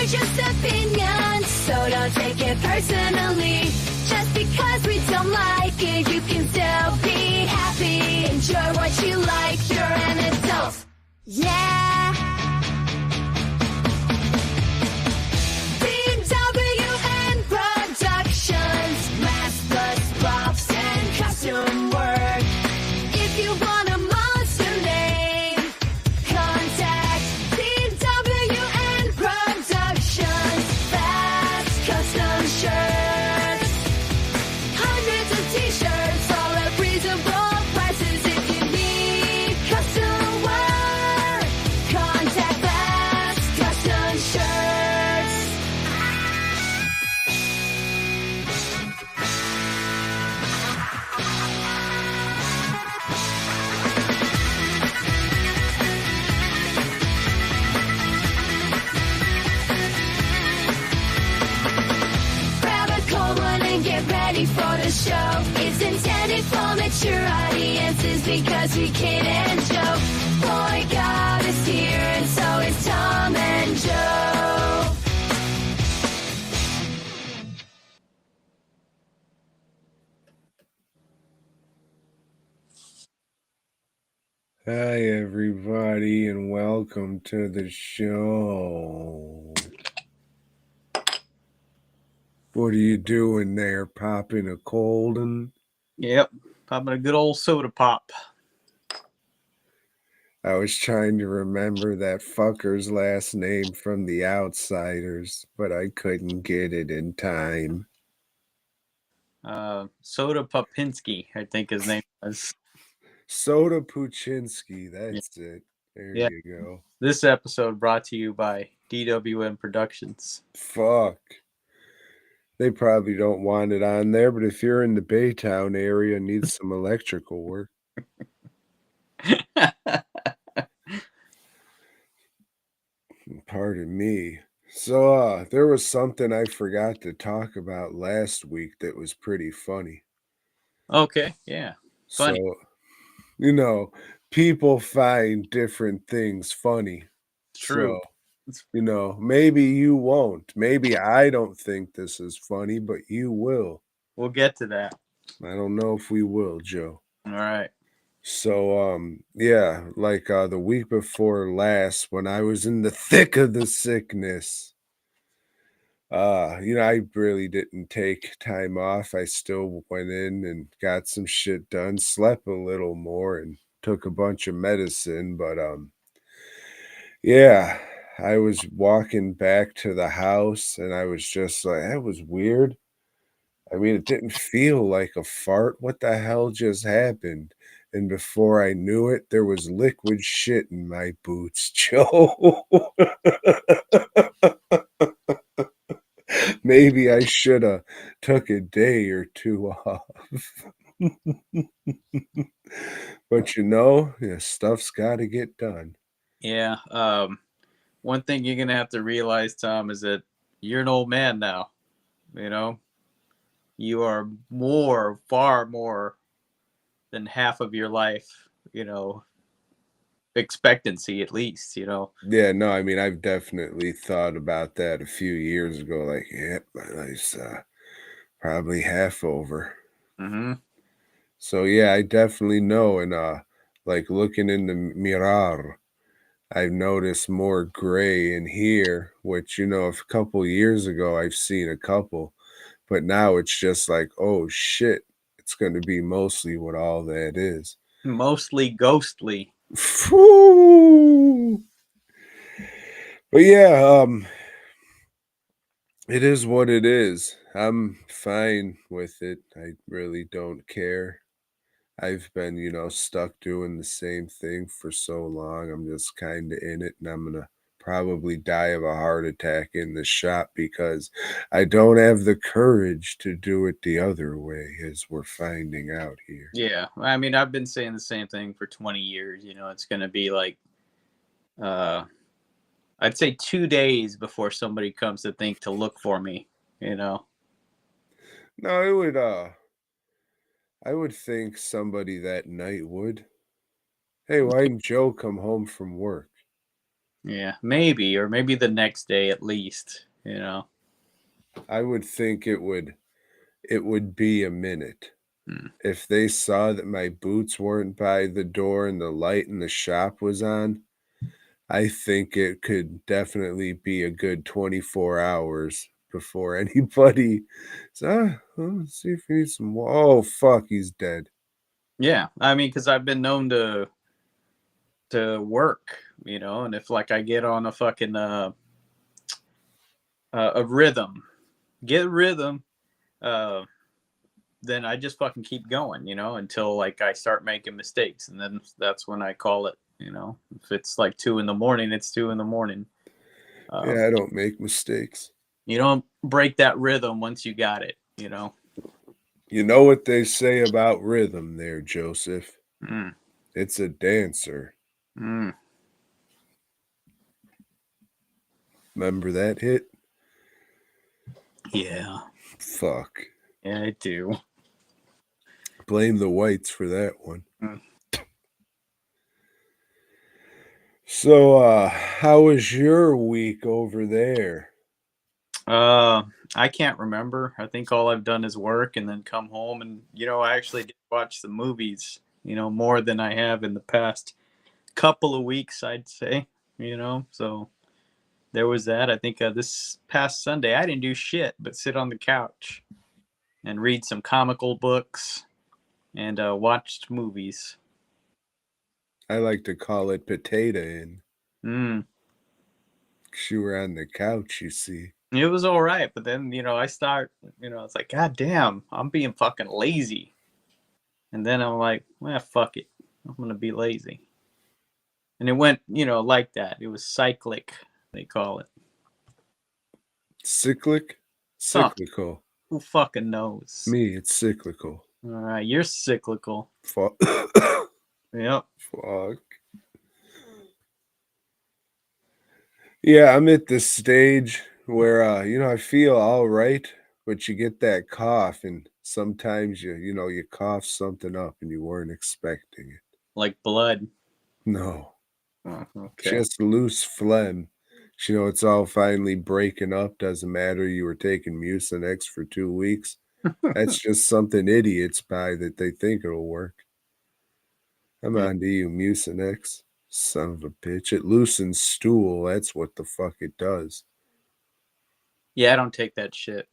just opinions, so don't take it personally. Just because we don't like it, you can still be happy. Enjoy what you like, you're an adult. Yeah. BWN Productions, mask plus props and costume work. If you want a monster name, contact BWN Productions. Fast custom shirts, hundreds of t-shirts, all at reasonable prices. If you need custom work, contact Fast Custom Shirts. Grab a cold one and get ready for the show. It's intended for mature audiences because we kid and joke. Boy God is here and so is Tom and Joe. Hi, everybody, and welcome to the show. What are you doing there? Popping a cold one? Yep, popping a good old soda pop. I was trying to remember that fucker's last name from The Outsiders, but I couldn't get it in time. Soda Popinski, I think his name was. Soda Puchinsky, that's it. There Yeah. you go. This episode brought to you by DWN Productions. Fuck. They probably don't want it on there, but if you're in the Baytown area and need some electrical work, pardon me. So, there was something I forgot to talk about last week that was pretty funny. Okay, yeah. Funny. So, people find different things funny. True. So, maybe you won't. Maybe I don't think this is funny, but you will. We'll get to that. I don't know if we will, Joe. All right. So, yeah, like the week before last, when I was in the thick of the sickness, I really didn't take time off. I still went in and got some shit done, slept a little more, and took a bunch of medicine. But, yeah, I was walking back to the house, and I was just like, that was weird. I mean, it didn't feel like a fart. What the hell just happened? And before I knew it, there was liquid shit in my boots, Joe. Maybe I should have took a day or two off. But stuff's got to get done. Yeah. One thing you're going to have to realize, Tom, is that you're an old man now. You are far more than half of your life, expectancy at least, Yeah, no, I mean, I've definitely thought about that a few years ago. Like, yeah, my life's probably half over. Mm-hmm. So, yeah, I definitely know. And, like, looking in the mirror, I've noticed more gray in here, which, a couple years ago, I've seen a couple. But now it's just like, oh, shit. It's going to be mostly what all that is. Mostly ghostly. But yeah, it is what it is. I'm fine with it. I really don't care. I've been, stuck doing the same thing for so long. I'm just kind of in it, and I'm going to probably die of a heart attack in the shop because I don't have the courage to do it the other way, as we're finding out here. Yeah. I mean, I've been saying the same thing for 20 years. It's going to be like, I'd say 2 days before somebody comes to think to look for me, No, I would think somebody that night would. Hey, why didn't Joe come home from work? Yeah, maybe, or maybe the next day at least, you know. I would think it would be a minute. Hmm. If they saw that my boots weren't by the door and the light in the shop was on, I think it could definitely be a good 24 hours before anybody says, let's see if he needs some oh, fuck, he's dead. Yeah, I mean, because I've been known to work, you know, and if like I get on a fucking a rhythm, get rhythm, uh, then I just fucking keep going, you know, until like I start making mistakes, and then that's when I call it, you know. If it's like 2 in the morning, it's 2 in the morning. Yeah, I don't make mistakes. You don't break that rhythm once you got it, you know. You know what they say about rhythm there, Joseph? Mm, It's a dancer. mm, Remember that hit? yeah, Fuck. yeah, I do. Blame the whites for that one. Mm. So, how was your week over there? I can't remember. I think all I've done is work and then come home, and you know, I actually did watch the movies, you know, more than I have in the past couple of weeks, I'd say, you know. So there was that. I think this past Sunday I didn't do shit but sit on the couch and read some comical books and watched movies. I like to call it potato in. Mm. 'Cause you were on the couch, you see. It was all right, but then you know I start, you know, it's like, God damn, I'm being fucking lazy, and then I'm like, well, fuck it, I'm gonna be lazy, and it went, you know, like that. It was cyclic, they call it. Cyclic? Huh? Cyclical. Who fucking knows? Me, it's cyclical. All right, you're cyclical. Fuck. Yep. Fuck. Yeah, I'm at this stage where I feel all right, but you get that cough and sometimes you cough something up and you weren't expecting it. Like blood. No, Oh, okay. just loose phlegm. It's all finally breaking up. Doesn't matter you were taking Mucinex for 2 weeks. That's just something idiots buy that they think it'll work. I'm Yeah. on to you, Mucinex. Son of a bitch. It loosens stool. That's what the fuck it does. Yeah, I don't take that shit.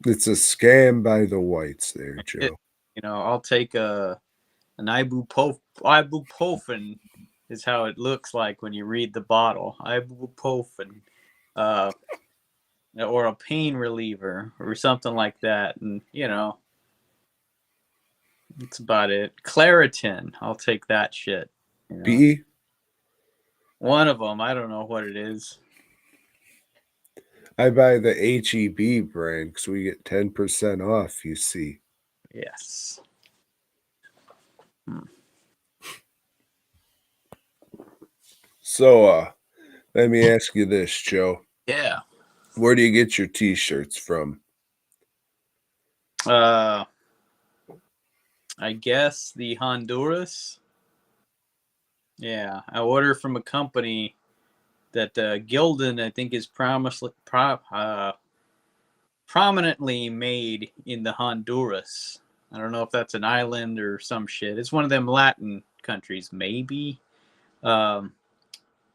It's a scam by the whites there, It, Joe. you know, I'll take an ibuprofen is how it looks like when you read the bottle. Ibuprofen, uh, or a pain reliever or something like that, and you know, that's about it. Claritin, I'll take that shit. You know, B, one of them, I don't know what it is. I buy the HEB brand because we get 10% off, you see. Yes. Hmm. So, let me ask you this, Joe. Yeah. Where do you get your t-shirts from? I guess the Honduras. Yeah, I order from a company that Gildan, I think, is prominently made in the Honduras. I don't know if that's an island or some shit. It's one of them Latin countries, maybe. Um,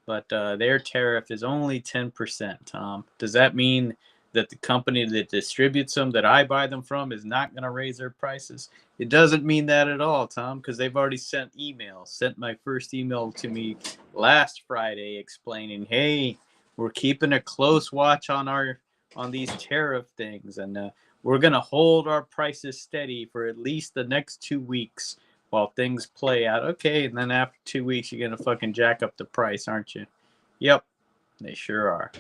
but their tariff is only 10%. Does that mean that the company that distributes them, that I buy them from, is not going to raise their prices? It doesn't mean that at all, Tom, because they've already sent emails. Sent my first email to me last Friday explaining, hey, we're keeping a close watch on these tariff things, and we're going to hold our prices steady for at least the next 2 weeks while things play out. Okay, and then after 2 weeks, you're going to fucking jack up the price, aren't you? Yep, they sure are.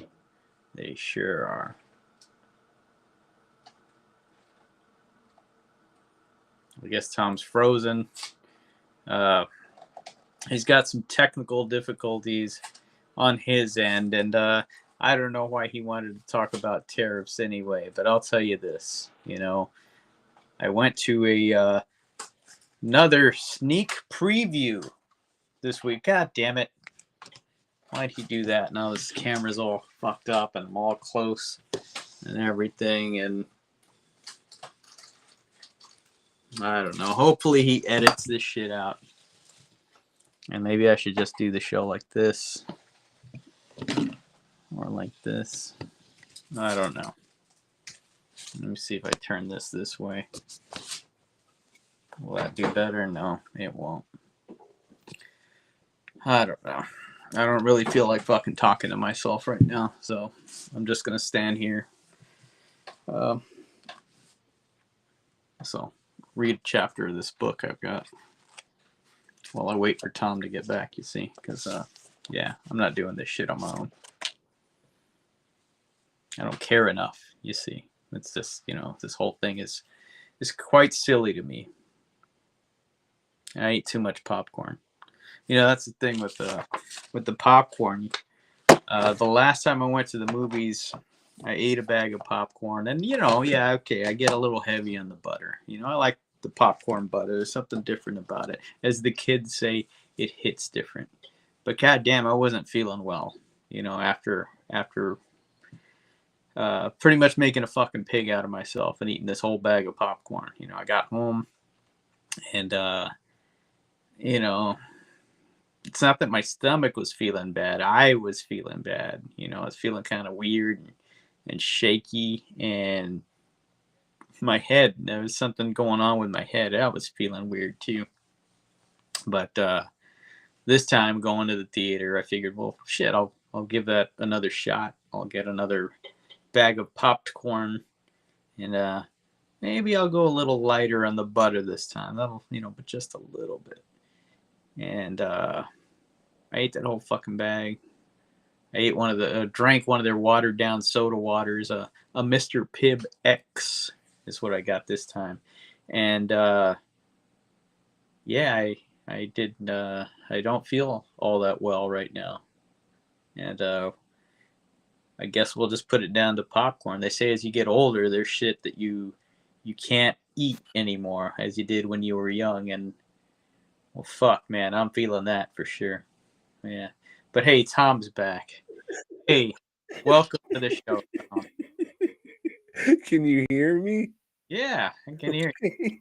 They sure are. I guess Tom's frozen. He's got some technical difficulties on his end, and I don't know why he wanted to talk about tariffs anyway, but I'll tell you this, you know, I went to another sneak preview this week. God damn it. Why'd he do that? Now his camera's all fucked up and I'm all close and everything, and I don't know. Hopefully he edits this shit out. And maybe I should just do the show like this. Or like this. I don't know. Let me see if I turn this way. Will that do better? No, it won't. I don't know. I don't really feel like fucking talking to myself right now, so I'm just gonna stand here. So read a chapter of this book I've got while I wait for Tom to get back, you see, because yeah, I'm not doing this shit on my own. I don't care enough, you see. It's just, you know, this whole thing is quite silly to me. I eat too much popcorn. You know, that's the thing with the popcorn. The last time I went to the movies, I ate a bag of popcorn, and you know, yeah, okay, I get a little heavy on the butter. You know, I like the popcorn butter. There's something different about it. As the kids say, it hits different. But goddamn, I wasn't feeling well. You know, after pretty much making a fucking pig out of myself and eating this whole bag of popcorn. You know, I got home, and you know, it's not that my stomach was feeling bad. I was feeling bad. You know, I was feeling kind of weird and shaky, and my head, there was something going on with my head. I was feeling weird too. But this time going to the theater, I figured, well, shit, I'll give that another shot. I'll get another bag of popcorn, and maybe I'll go a little lighter on the butter this time. That'll, you know, but just a little bit. And I ate that whole fucking bag. I ate drank one of their watered down soda waters. A Mr. Pibb X is what I got this time. And yeah, I did. I don't feel all that well right now. And I guess we'll just put it down to popcorn. They say as you get older, there's shit that you can't eat anymore as you did when you were young. And well, fuck, man, I'm feeling that for sure. Yeah. But hey, Tom's back. Hey, welcome to the show, Tom. Can you hear me? Yeah, I can hear you.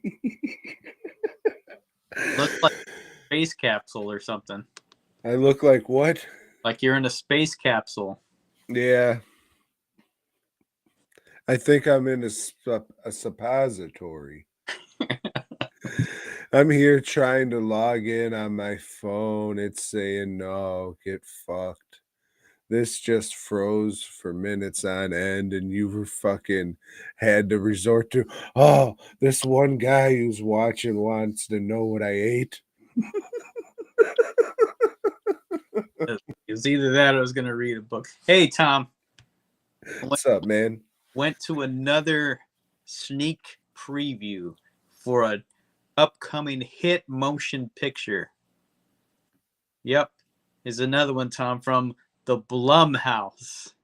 Looks like a space capsule or something. I look like what? Like you're in a space capsule. Yeah. I think I'm in a suppository. I'm here trying to log in on my phone. It's saying, no, get fucked. This just froze for minutes on end, and you were fucking had to resort to, oh, this one guy who's watching wants to know what I ate. It was either that or I was going to read a book. Hey, Tom. What's up, man? Went to another sneak preview for an upcoming hit motion picture. Yep. Is another one, Tom, from the Blumhouse.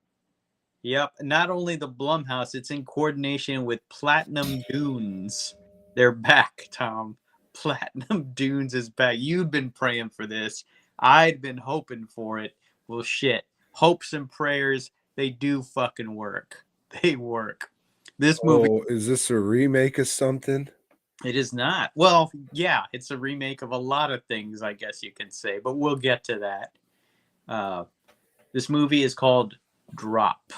Yep. Not only the Blumhouse, it's in coordination with Platinum Dunes. They're back, Tom. Platinum Dunes is back. You'd been praying for this. I'd been hoping for it. Well, shit. Hopes and prayers, they do fucking work. They work. This movie. Oh, is this a remake of something? It is not. Well, yeah, it's a remake of a lot of things, I guess you can say, but we'll get to that. This movie is called Drop.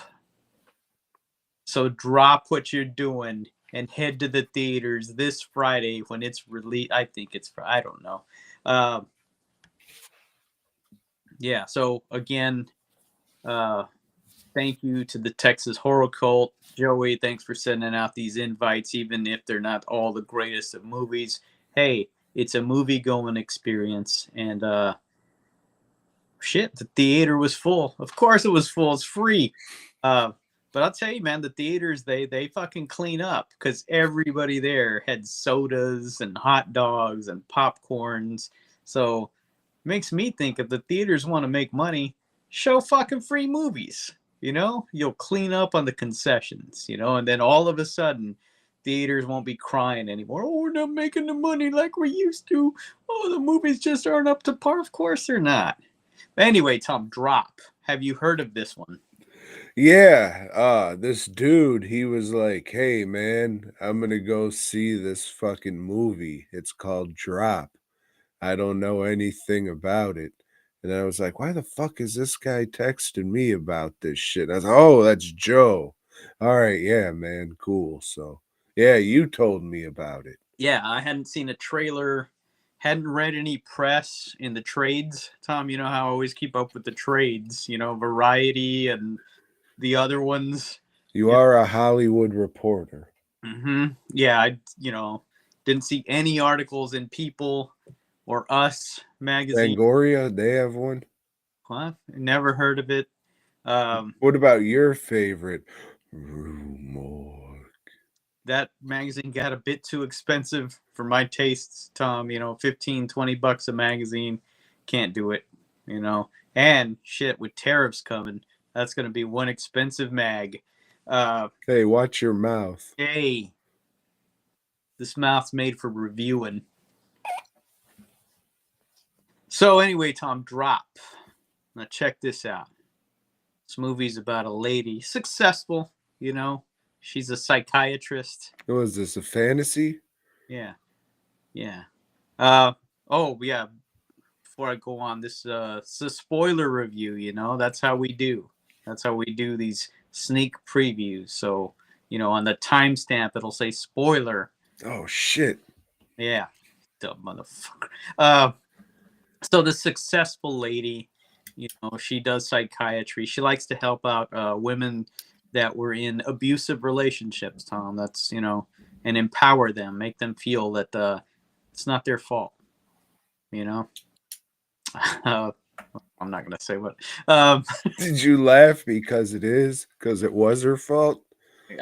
So drop what you're doing and head to the theaters this Friday when it's released. I think it's, I don't know. Yeah, so again, thank you to the Texas Horror Cult. Joey, thanks for sending out these invites, even if they're not all the greatest of movies. Hey, it's a movie-going experience, and shit, the theater was full. Of course it was full. It's free. But I'll tell you, man, the theaters, they fucking clean up because everybody there had sodas and hot dogs and popcorns. So it makes me think if the theaters want to make money, show fucking free movies. You know, you'll clean up on the concessions, you know, and then all of a sudden theaters won't be crying anymore. Oh, we're not making the money like we used to. Oh, the movies just aren't up to par. Of course they're not. Anyway, Tom, Drop. Have you heard of this one? Yeah, this dude, he was like, "Hey, man, I'm gonna go see this fucking movie. It's called Drop. I don't know anything about it." And I was like, "Why the fuck is this guy texting me about this shit?" I was like, "Oh, that's Joe. All right, yeah, man, cool." So, yeah, you told me about it. Yeah, I hadn't seen a trailer, hadn't read any press in the trades. Tom, you know how I always keep up with the trades, Variety and the other ones. You are a Hollywood reporter. Yeah, didn't see any articles in People or Us magazine. Fangoria, they have one. What? Never heard of it. What about your favorite? Rumor. That magazine got a bit too expensive for my tastes, Tom. 15, $20 a magazine. Can't do it, And shit, with tariffs coming, that's going to be one expensive mag. Hey, watch your mouth. Hey, this mouth's made for reviewing. So anyway, Tom, Drop. Now check this out. This movie's about a lady, successful, She's a psychiatrist. What was this, a fantasy? Yeah. Oh yeah. Before I go on, this it's a spoiler review. That's how we do. That's how we do these sneak previews. So on the timestamp it'll say spoiler. Oh shit. Yeah, dumb motherfucker. So the successful lady, she does psychiatry. She likes to help out women that were in abusive relationships, Tom. That's, and empower them, make them feel that it's not their fault, I'm not going to say what. Did you laugh because it is? Because it was her fault?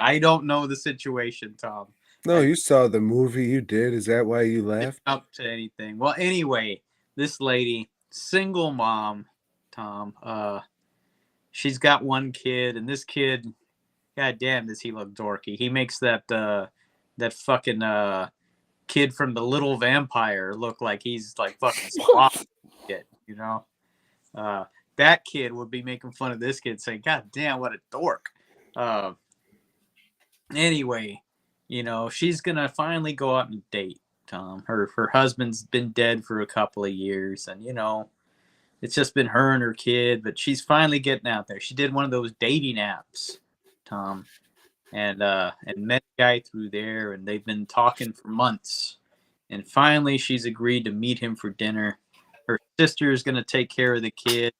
I don't know the situation, Tom. No, you saw the movie. You did. Is that why you laughed? Up to anything. Well, anyway, this lady, single mom, Tom, she's got one kid, and this kid, god damn, does he look dorky. He makes that fucking kid from The Little Vampire look like he's like fucking sloppy shit, that kid would be making fun of this kid, saying, god damn, what a dork. Anyway, she's gonna finally go out and date, Tom. Her husband's been dead for a couple of years, and it's just been her and her kid, but she's finally getting out there. She did one of those dating apps, Tom, and met a guy through there, and they've been talking for months. And finally she's agreed to meet him for dinner. Her sister is gonna take care of the kid.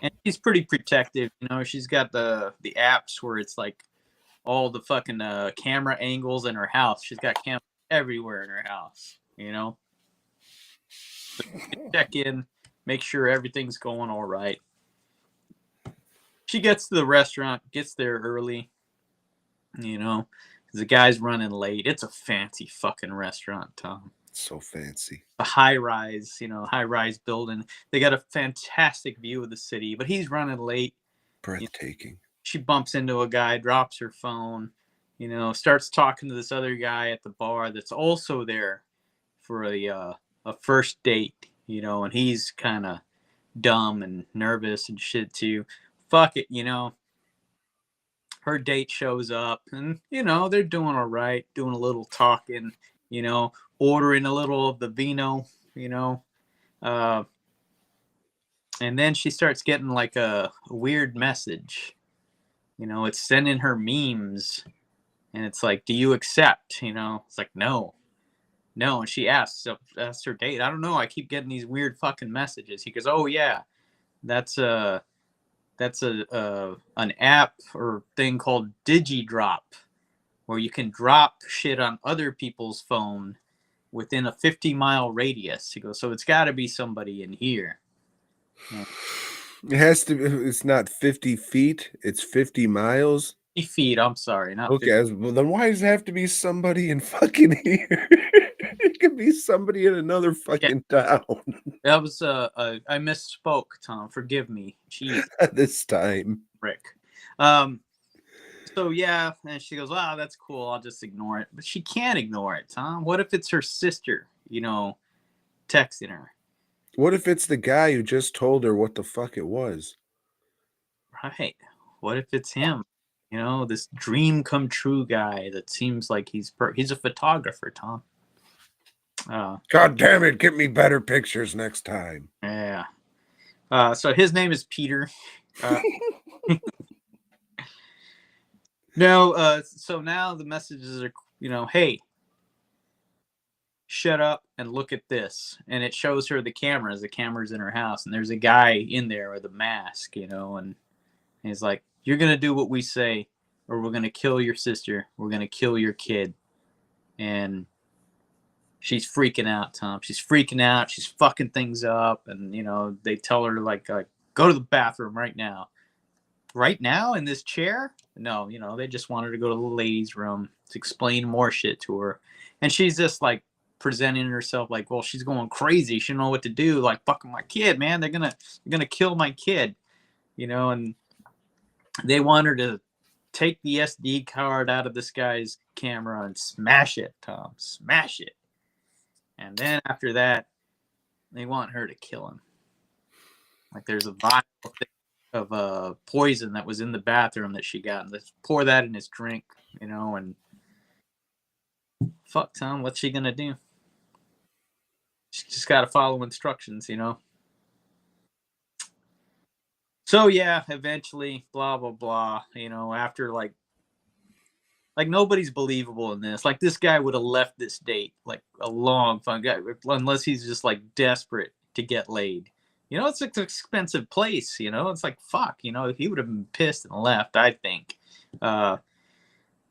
And she's pretty protective, she's got the apps where it's like all the fucking camera angles in her house. She's got cameras everywhere in her house, So check in, make sure everything's going all right. She gets to the restaurant, gets there early, because the guy's running late. It's a fancy fucking restaurant, Tom. So fancy. A high rise building. They got a fantastic view of the city, but he's running late. Breathtaking. She bumps into a guy, drops her phone, starts talking to this other guy at the bar that's also there for a first date, and he's kind of dumb and nervous and shit too. Fuck it, Her date shows up, and they're doing all right, doing a little talking, ordering a little of the vino, and then she starts getting like a weird message. It's sending her memes, and it's like, do you accept? It's like, no. And she asks her date, I don't know, I keep getting these weird fucking messages. He goes, oh yeah, that's an app or thing called DigiDrop, where you can drop shit on other people's phone within a 50-mile radius. He goes, so it's got to be somebody in here. It has to be. It's not 50 feet. It's 50 miles. 50 feet. I'm sorry. Not Okay. 50. Well, then why does it have to be somebody in fucking here? It could be somebody in another fucking town. That was I misspoke, Tom. Forgive me. Jeez. This time. Rick. So yeah, and she goes, wow, that's cool. I'll just ignore it. But she can't ignore it, Tom. What if it's her sister, texting her? What if it's the guy who just told her what the fuck it was? Right. What if it's him? You know, this dream come true guy that seems like he's a photographer, Tom. God damn it, get me better pictures next time. Yeah. So his name is Peter. So now the messages are, hey, shut up and look at this. And it shows her the cameras. The camera's in her house, and there's a guy in there with a mask, and he's like, you're going to do what we say, or we're going to kill your sister. We're going to kill your kid. And she's freaking out, Tom. She's freaking out. She's fucking things up. And, they tell her, like, go to the bathroom right now. Right now in this chair? No, they just want her to go to the ladies' room to explain more shit to her. And she's just, like, presenting herself like, well, she's going crazy. She don't know what to do. Like, fucking my kid, man. They're gonna kill my kid. And they want her to take the SD card out of this guy's camera and smash it, Tom. Smash it. And then after that, they want her to kill him. Like, there's a vial of poison that was in the bathroom that she got. And let's pour that in his drink, and fuck, Tom, what's she gonna do? She just got to follow instructions, So yeah, eventually, blah blah blah. After like nobody's believable in this. Like, this guy would have left this date like a long fun guy, unless he's just like desperate to get laid. It's an expensive place. It's like, fuck. He would have been pissed and left. I think.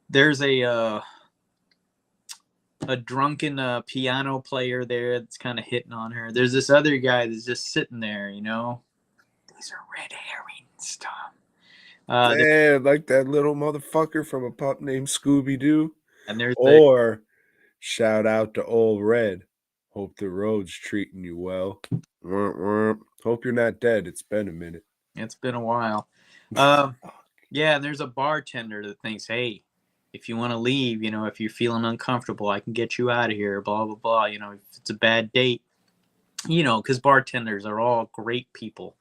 There's a drunken piano player there that's kind of hitting on her. There's this other guy that's just sitting there. These are red herrings, Tom. Yeah, like that little motherfucker from a pup named Scooby-Doo. And there's Or shout out to Old Red. Hope the road's treating you well. Hope you're not dead. It's been a minute. It's been a while. Yeah, and there's a bartender that thinks, hey, if you want to leave, if you're feeling uncomfortable, I can get you out of here, blah, blah, blah. If it's a bad date, because bartenders are all great people.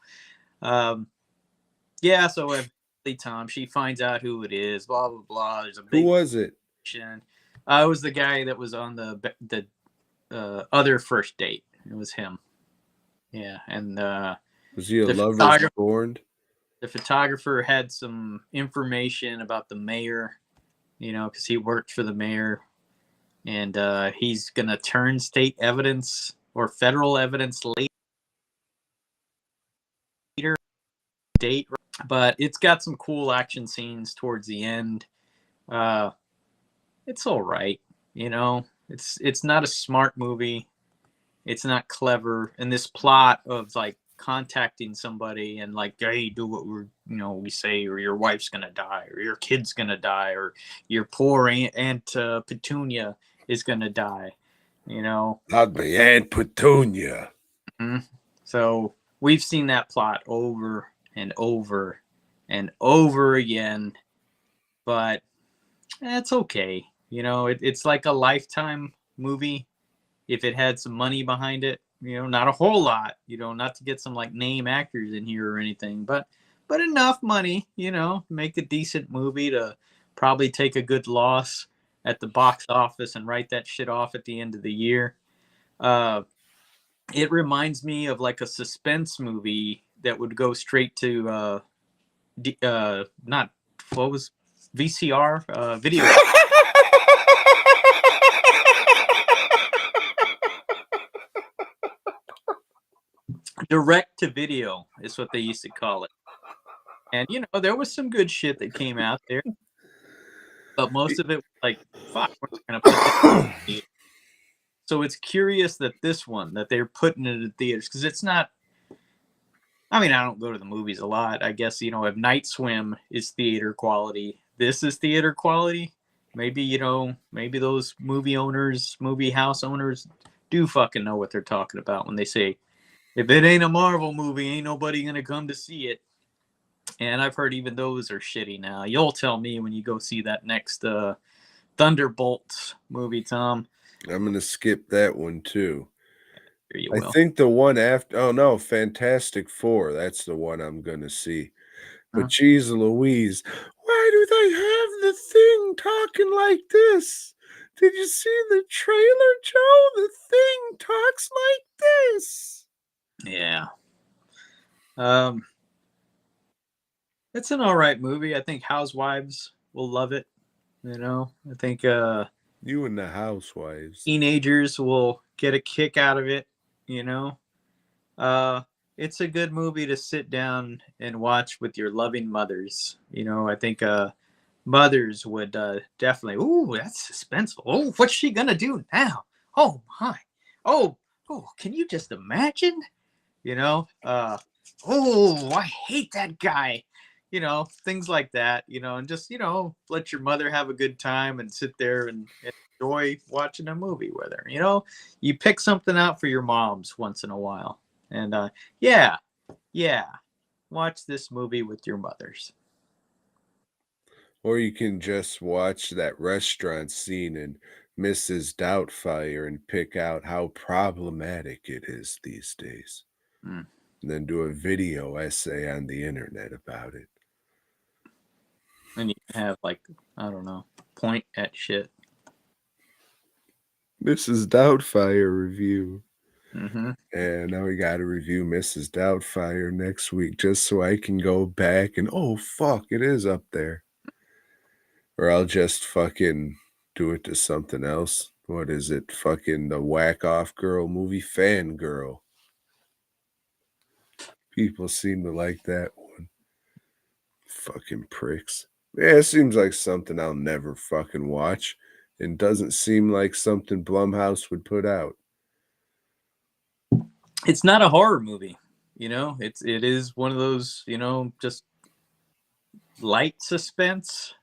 Yeah, so eventually, Tom, she finds out who it is, blah, blah, blah. There's a big... Who was it? It was the guy that was on the other first date. It was him. Yeah, and was he a lover's born? The photographer had some information about the mayor, because he worked for the mayor, and he's gonna turn state evidence or federal evidence later date, but it's got some cool action scenes towards the end. It's all right, It's not a smart movie. It's not clever. And this plot of like contacting somebody and like, hey, do what we say, or your wife's gonna die, or your kid's gonna die, or your poor Aunt Petunia is gonna die. Not my Aunt Petunia. Mm-hmm. So we've seen that plot over and over and over again, but it's okay. It's like a Lifetime movie if it had some money behind it. Not a whole lot, not to get some like name actors in here or anything, but enough money, make a decent movie to probably take a good loss at the box office and write that shit off at the end of the year. It reminds me of like a suspense movie that would go straight to not what was VCR video. Direct to video is what they used to call it. And there was some good shit that came out there, but most of it was like, fuck, we're gonna put this. So it's curious that this one that they're putting it in theaters, because it's not. I mean, I don't go to the movies a lot. I guess if Night Swim is theater quality, this is theater quality. Maybe maybe those movie house owners do fucking know what they're talking about when they say, if it ain't a Marvel movie, ain't nobody gonna come to see it. And I've heard even those are shitty now. You'll tell me when you go see that next Thunderbolts movie, Tom. I'm gonna skip that one too. Sure you I will. think the one after, oh no, Fantastic Four. That's the one I'm gonna see. But Huh? geez Louise, why do they have the thing talking like this? Did you see the trailer, Joe? The thing talks like this. Yeah. Um, it's an all right movie. I think housewives will love it. I think You and the housewives. teenagers will get a kick out of it. You know, uh, it's a good movie to sit down and watch with your loving mothers. I think mothers would definitely. Ooh, that's suspenseful. Oh, what's she gonna do now? Oh my. Oh, can you just imagine? Oh, I hate that guy. Things like that. And just let your mother have a good time and sit there and enjoy watching a movie with her. You pick something out for your moms once in a while, and yeah, yeah, watch this movie with your mothers. Or you can just watch that restaurant scene in Mrs. Doubtfire and pick out how problematic it is these days. Mm. And then do a video essay on the internet about it. And you can have like, I don't know, point at shit. Mrs. Doubtfire review. Mm-hmm. And now we got to review Mrs. Doubtfire next week just so I can go back and, oh, fuck, it is up there. Or I'll just fucking do it to something else. What is it? Fucking the Whack Off Girl movie, Fangirl. People seem to like that one. Fucking pricks. Yeah, it seems like something I'll never fucking watch. And doesn't seem like something Blumhouse would put out. It's not a horror movie. It is one of those, just light suspense.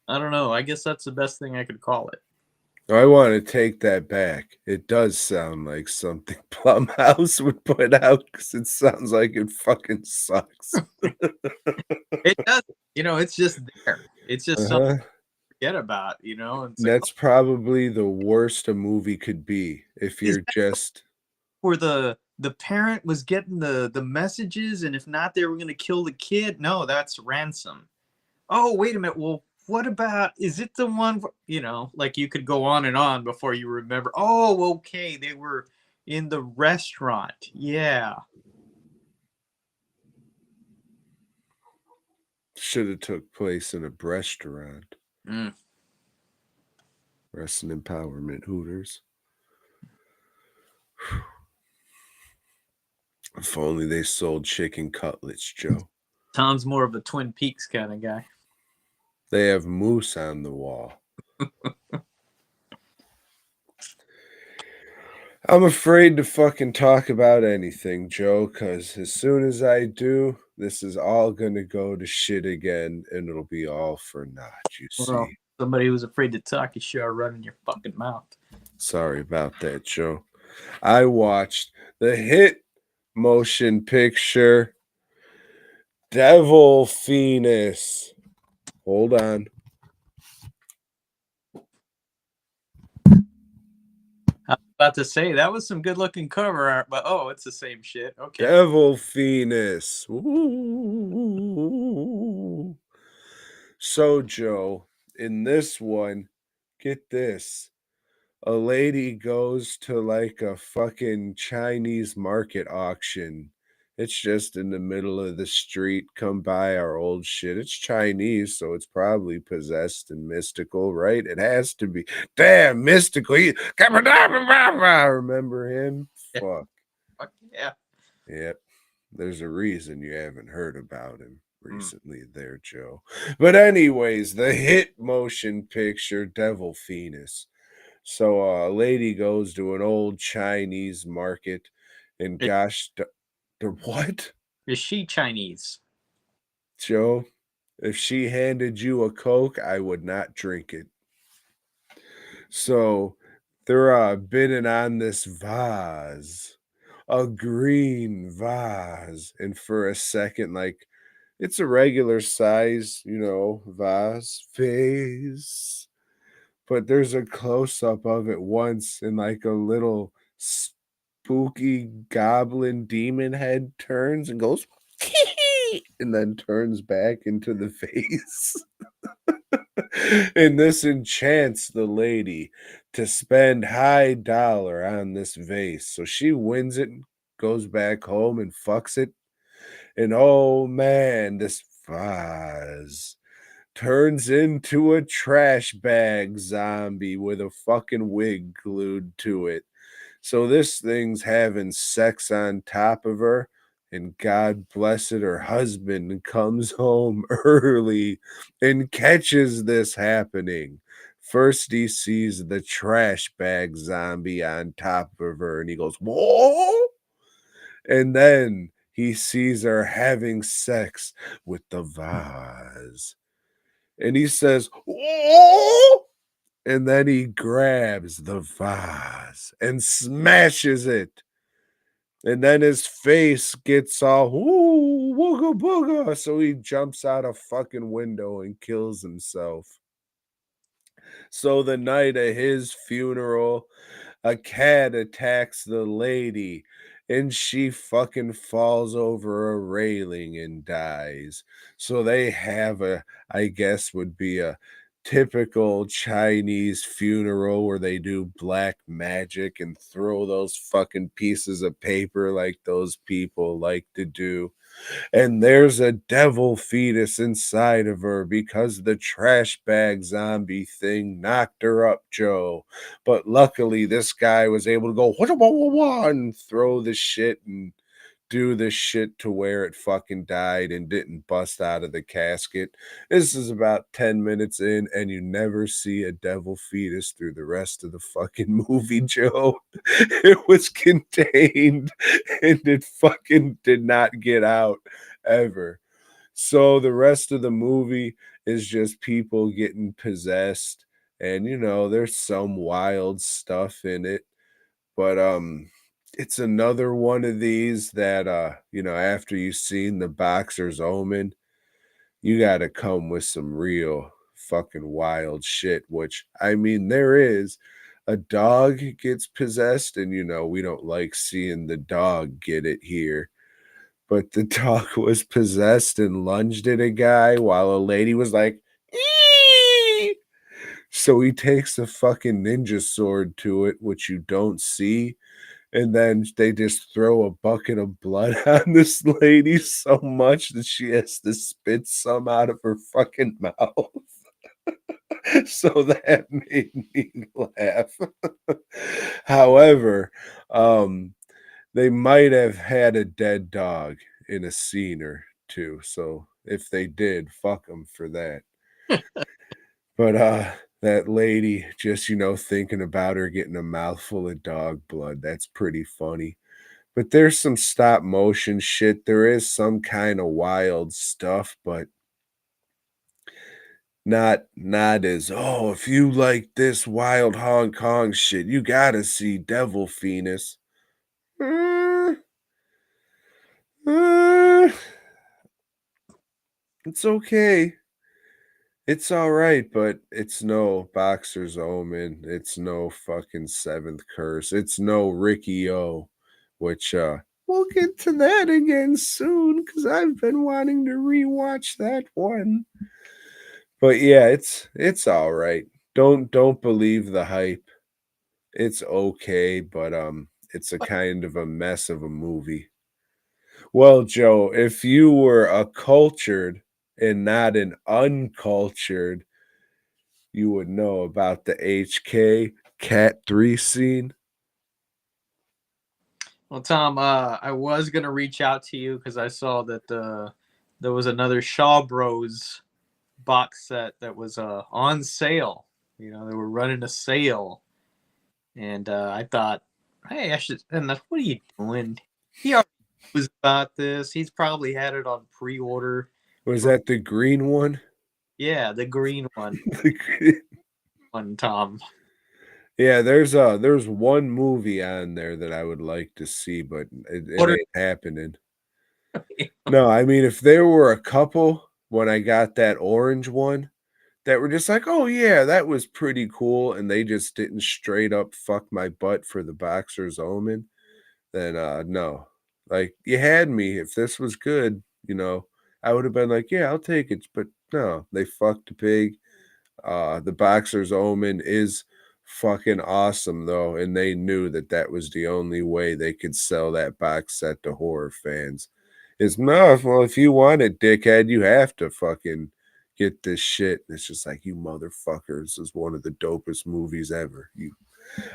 I don't know. I guess that's the best thing I could call it. I want to take that back. It does sound like something Blumhouse would put out because it sounds like it fucking sucks. It does. It's just there. It's just something Uh-huh. to forget about. It's like, That's probably the worst a movie could be if is you're that just where the parent was getting the messages, and if not, they were going to kill the kid? No, that's Ransom. Oh, wait a minute. Well, what about, is it the one, like you could go on and on before you remember. Oh, okay. They were in the restaurant. Yeah. should have took place in a restaurant. Mm. Rest in empowerment, Hooters. If only they sold chicken cutlets, Joe. Tom's more of a Twin Peaks kind of guy. They have moose on the wall. I'm afraid to fucking talk about anything, Joe, because as soon as I do, this is all going to go to shit again, and it'll be all for naught, you Well, see. somebody who's afraid to talk, you sure are running your fucking mouth. Sorry about that, Joe. I watched the hit motion picture Devil Fetus. Hold on. I was about to say that was some good looking cover art, but it's the same shit. Okay. Devil Fetus. Ooh. So, Joe, in this one, get this. A lady goes to like a fucking Chinese market auction. It's just in the middle of the street. Come by our old shit. It's Chinese, so it's probably possessed and mystical, right? It has to be. Damn, mystical. Remember him? Fuck. Fuck yeah. Yep. There's a reason you haven't heard about him recently there, Joe. But anyways, the hit motion picture Devil Fetus. So a lady goes to an old Chinese market, and gosh, what? Is she Chinese? Joe, if she handed you a Coke, I would not drink it. So they're bidding on this vase, a green vase. And for a second, like, it's a regular size, vase. But there's a close up of it once, and like a little spooky goblin demon head turns and goes, and then turns back into the face. And this enchants the lady to spend high dollar on this vase. So she wins it, goes back home and fucks it. And oh man, this vase turns into a trash bag zombie with a fucking wig glued to it. So this thing's having sex on top of her, and God bless it, her husband comes home early and catches this happening. First, he sees the trash bag zombie on top of her, and he goes, "Whoa!" And then he sees her having sex with the vase. And he says, "Whoa!" And then he grabs the vase and smashes it. And then his face gets all, ooh, wooga booga. So he jumps out a fucking window and kills himself. So the night of his funeral, a cat attacks the lady and she fucking falls over a railing and dies. So they have a, I guess, would be a typical Chinese funeral where they do black magic and throw those fucking pieces of paper like those people like to do. And there's a devil fetus inside of her because the trash bag zombie thing knocked her up, Joe. But luckily, this guy was able to go wah, wah, wah, wah, and throw the shit and do this shit to where it fucking died and didn't bust out of the casket. This is about 10 minutes in, and you never see a devil fetus through the rest of the fucking movie, Joe. It was contained and it fucking did not get out ever. So the rest of the movie is just people getting possessed, and there's some wild stuff in it, but it's another one of these that after you've seen The Boxer's Omen, you got to come with some real fucking wild shit, which I mean there is. A dog gets possessed, and we don't like seeing the dog get it here. But the dog was possessed and lunged at a guy while a lady was like, "Ee!" So he takes a fucking ninja sword to it, which you don't see. And then they just throw a bucket of blood on this lady so much that she has to spit some out of her fucking mouth. So that made me laugh. However, they might have had a dead dog in a scene or two. So if they did, fuck them for that. But that lady just, thinking about her getting a mouthful of dog blood, that's pretty funny. But there's some stop motion shit. There is some kind of wild stuff, but not as, oh, if you like this wild Hong Kong shit, you gotta see Devil Phoenix. Uh, uh, it's okay. It's all right, but it's no Boxer's Omen. It's no fucking Seventh Curse. It's no Ricky O, which we'll get to that again soon because I've been wanting to rewatch that one. But yeah, it's all right. Don't believe the hype. It's okay, but it's a kind of a mess of a movie. Well, Joe, if you were a cultured and not an uncultured, you would know about the HK Cat 3 scene. Well, Tom, I was gonna reach out to you because I saw that there was another Shaw Bros box set that was on sale. They were running a sale, and I thought, hey, I should. And what are you doing? He already knows about this. He's probably had it on pre-order. Was that the green one? Yeah, the green one. Tom. Yeah, there's one movie on there that I would like to see, but it ain't happening. No, I mean if there were a couple when I got that orange one, that were just like, oh yeah, that was pretty cool, and they just didn't straight up fuck my butt for the Boxer's Omen, then no. Like you had me. If this was good, I would have been like, yeah, I'll take it. But no, they fucked the pig. The Boxer's Omen is fucking awesome though, and they knew that that was the only way they could sell that box set to horror fans. Is no, well, if you want it, dickhead, you have to fucking get this shit. And it's just like, you motherfuckers, is one of the dopest movies ever.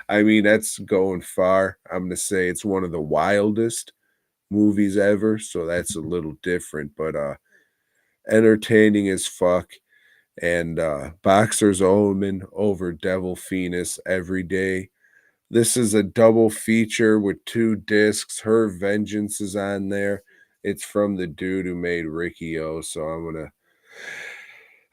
I mean, that's going far. I'm gonna say it's one of the wildest movies ever, so that's a little different, but entertaining as fuck. And Boxer's Omen over Devil Phoenix every day. This is a double feature with 2 discs. Her Vengeance is on there. It's from the dude who made Ricky-O, so I'm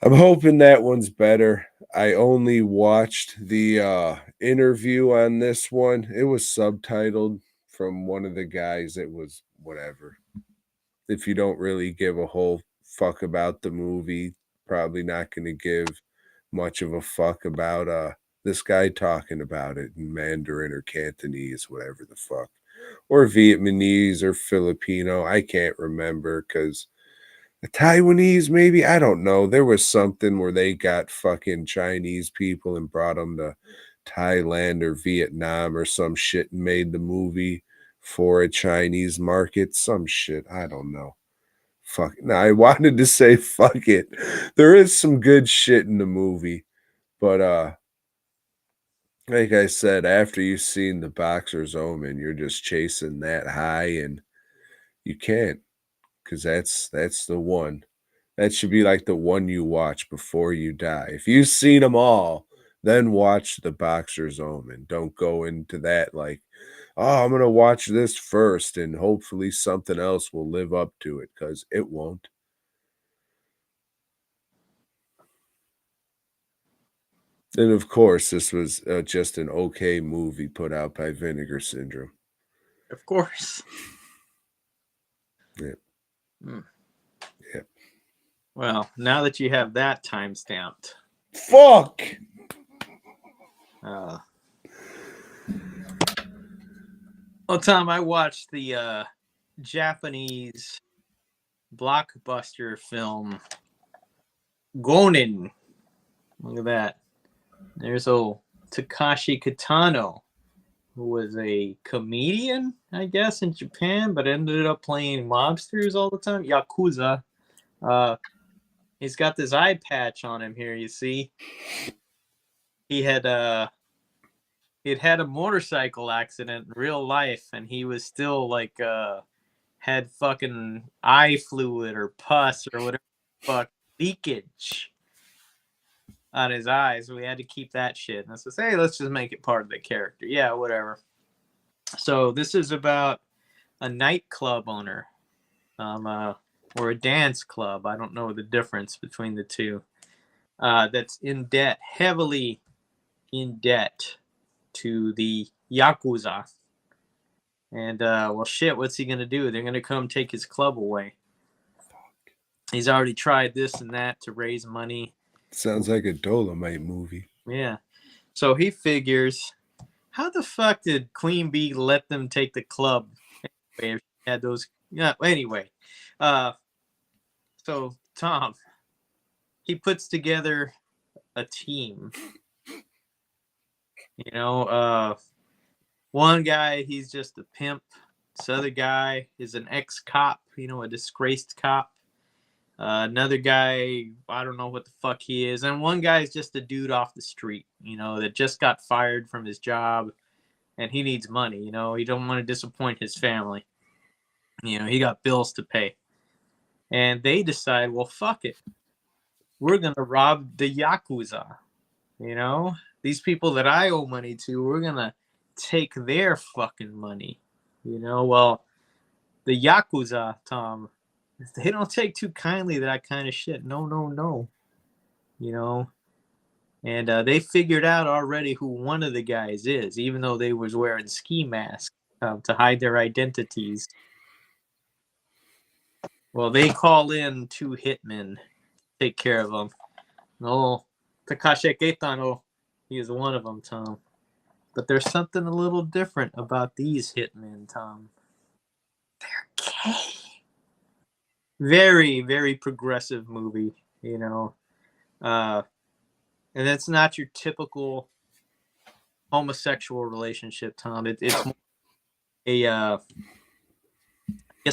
hoping that one's better. I only watched the interview on this one. It was subtitled from one of the guys. It was whatever. If you don't really give a whole fuck about the movie, probably not going to give much of a fuck about this guy talking about it in Mandarin or Cantonese, whatever the fuck, or Vietnamese or Filipino. I can't remember because Taiwanese, maybe, I don't know. There was something where they got fucking Chinese people and brought them to Thailand or Vietnam or some shit and made the movie for a Chinese market. Some shit, I don't know. Fuck. No, I wanted to say fuck it. There is some good shit in the movie, but like I said, after you've seen the Boxer's Omen, you're just chasing that high, and you can't, because that's the one. That should be like the one you watch before you die. If you've seen them all, then watch the Boxer's Omen. Don't go into that like, oh, I'm gonna watch this first, and hopefully something else will live up to it, because it won't. And of course, this was just an okay movie put out by Vinegar Syndrome. Of course. Yeah. Mm. Yeah. Well, now that you have that time stamped. Fuck! Well, Tom, I watched the Japanese blockbuster film Gonin. Look at that. There's old Takashi Kitano, who was a comedian, I guess, in Japan, but ended up playing mobsters all the time. Yakuza. He's got this eye patch on him here, you see. He had a motorcycle accident in real life, and he was still like had fucking eye fluid or pus or whatever fuck leakage on his eyes. So we had to keep that shit. And I said, hey, let's just make it part of the character. Yeah, whatever. So this is about a nightclub owner, or a dance club. I don't know the difference between the two. That's in debt, heavily in debt to the Yakuza. And, well, shit, what's he going to do? They're going to come take his club away. He's already tried this and that to raise money. Sounds like a Dolomite movie. Yeah. So he figures, how the fuck did Queen Bee let them take the club? Anyway, if she had those. Yeah, anyway. So, Tom, he puts together a team. You know, one guy, he's just a pimp. This other guy is an ex-cop, a disgraced cop. Another guy, I don't know what the fuck he is. And one guy is just a dude off the street, that just got fired from his job. And he needs money, he don't want to disappoint his family. He got bills to pay. And they decide, well, fuck it. We're going to rob the Yakuza. These people that I owe money to, we're going to take their fucking money. Well, the Yakuza, Tom, they don't take too kindly to that kind of shit. No. And they figured out already who one of the guys is, even though they was wearing ski masks to hide their identities. Well, they call in 2 hitmen to take care of them. Oh, Takashi Keitano, he is one of them, Tom. But there's something a little different about these hitmen, Tom. They're gay. Very, very progressive movie, you know. And it's not your typical homosexual relationship, Tom. It's more a a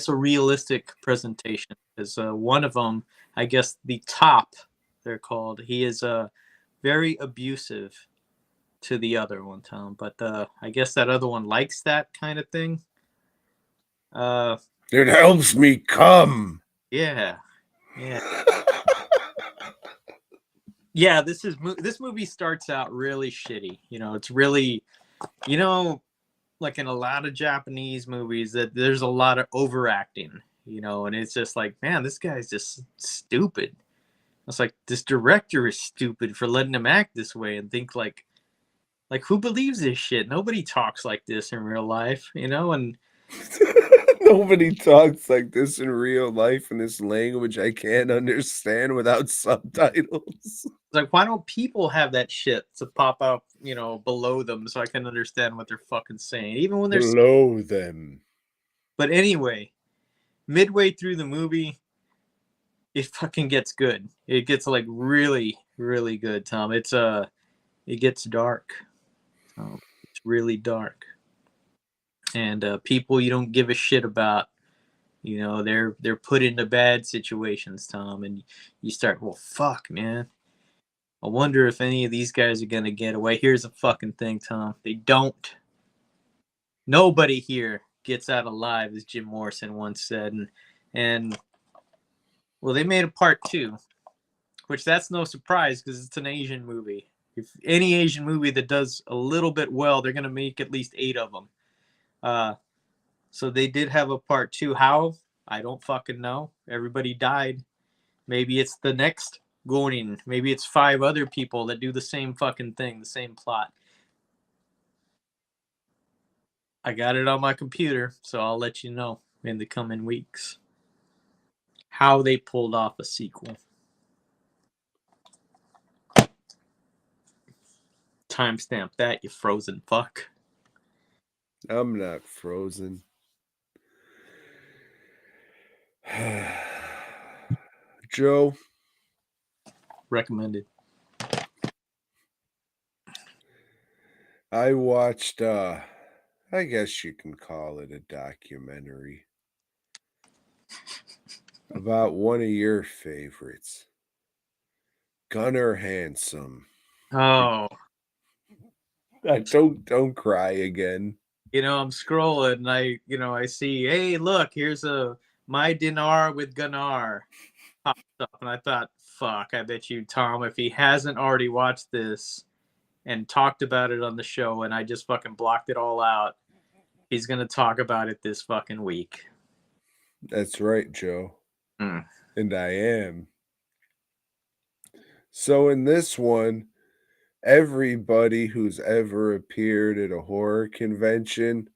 realistic presentation. Because one of them, I guess the top, they're called. He is very abusive to the other one, Tom. But I guess that other one likes that kind of thing. It helps me come. Yeah, yeah, yeah. This movie starts out really shitty. You know, it's really, you know, like in a lot of Japanese movies that there's a lot of overacting. You know, and it's just like, man, this guy's just stupid. It's like this director is stupid for letting him act this way and think like who believes this shit? Nobody talks like this in real life, you know, and Nobody talks like this in real life in this language I can't understand without subtitles. like, why don't people have that shit to pop up, you know, below them so I can understand what they're fucking saying, even when they're. Below them. But anyway, midway through the movie, it fucking gets good. It gets like really, really good, Tom. It gets dark. It's really dark, and people you don't give a shit about. You know, they're put into bad situations, Tom, and you start, well, fuck, man. I wonder if any of these guys are gonna get away. Here's the fucking thing, Tom. They don't. Nobody here gets out alive, as Jim Morrison once said, and well, they made a part 2, which that's no surprise because it's an Asian movie. If any Asian movie that does a little bit well, they're gonna make at least 8 of them. So they did have a part 2. How? I don't fucking know. Everybody died. Maybe it's the next Gonin. Maybe it's 5 other people that do the same fucking thing, the same plot. I got it on my computer, so I'll let you know in the coming weeks how they pulled off a sequel. Timestamp that, you frozen fuck. I'm not frozen. Joe, Recommended. I watched I guess you can call it a documentary about one of your favorites, Gunnar Handsome. Oh, Don't cry again. you know, I'm scrolling and I see, hey, look, here's a My Dinar with Gunnar popped up, and I thought, fuck, I bet you, Tom, if he hasn't already watched this and talked about it on the show and I just fucking blocked it all out, he's gonna talk about it this fucking week. That's right, Joe. Mm. And I am. So in this one, everybody who's ever appeared at a horror convention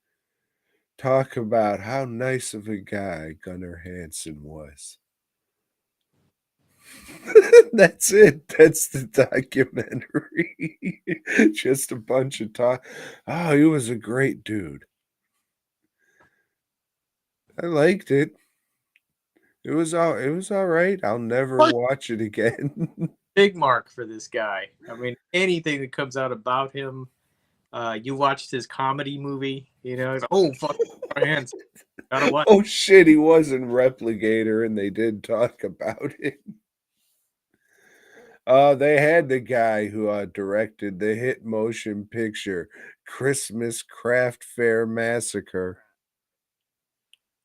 talk about how nice of a guy Gunnar Hansen was. That's it. That's the documentary. Just a bunch of talk. Oh, he was a great dude. I liked it. It was all right. I'll never What? watch it again. Big mark for this guy. I mean, anything that comes out about him. You watched his comedy movie, you know, oh fuck hands. Gotta watch. Oh shit, he was in Replicator and they did talk about it. They had the guy who directed the hit motion picture Christmas Craft Fair Massacre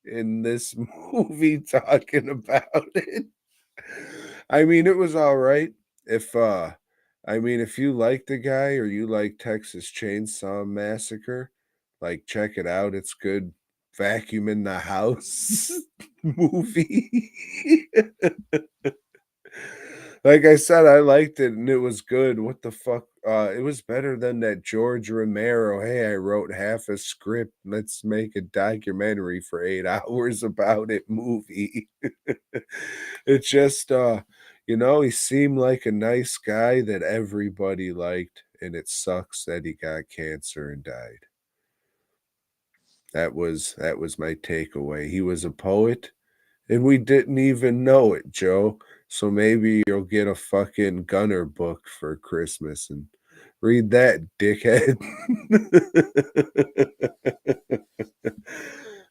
in this movie talking about it. I mean, it was all right. If you like the guy or you like Texas Chainsaw Massacre, like check it out. It's good. Vacuum in the house movie. Like I said, I liked it and it was good. What the fuck? It was better than that George Romero. Hey, I wrote half a script. Let's make a documentary for 8 hours about it movie. It's just You know, he seemed like a nice guy that everybody liked, and it sucks that he got cancer and died. That was my takeaway. He was a poet, and we didn't even know it, Joe. So maybe you'll get a fucking Gunner book for Christmas and read that, dickhead.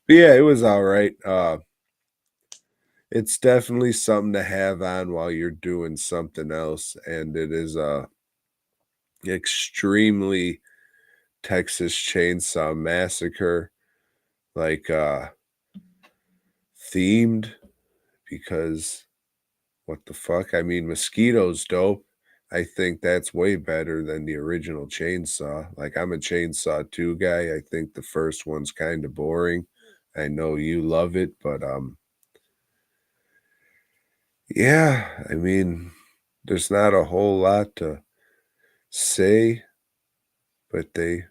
But yeah, it was all right. It's definitely something to have on while you're doing something else, and it is extremely Texas Chainsaw Massacre like themed because what the fuck? I mean, Mosquito's dope. I think that's way better than the original Chainsaw. Like, I'm a Chainsaw 2 guy. I think the first one's kind of boring. I know you love it, but yeah, I mean, there's not a whole lot to say, but they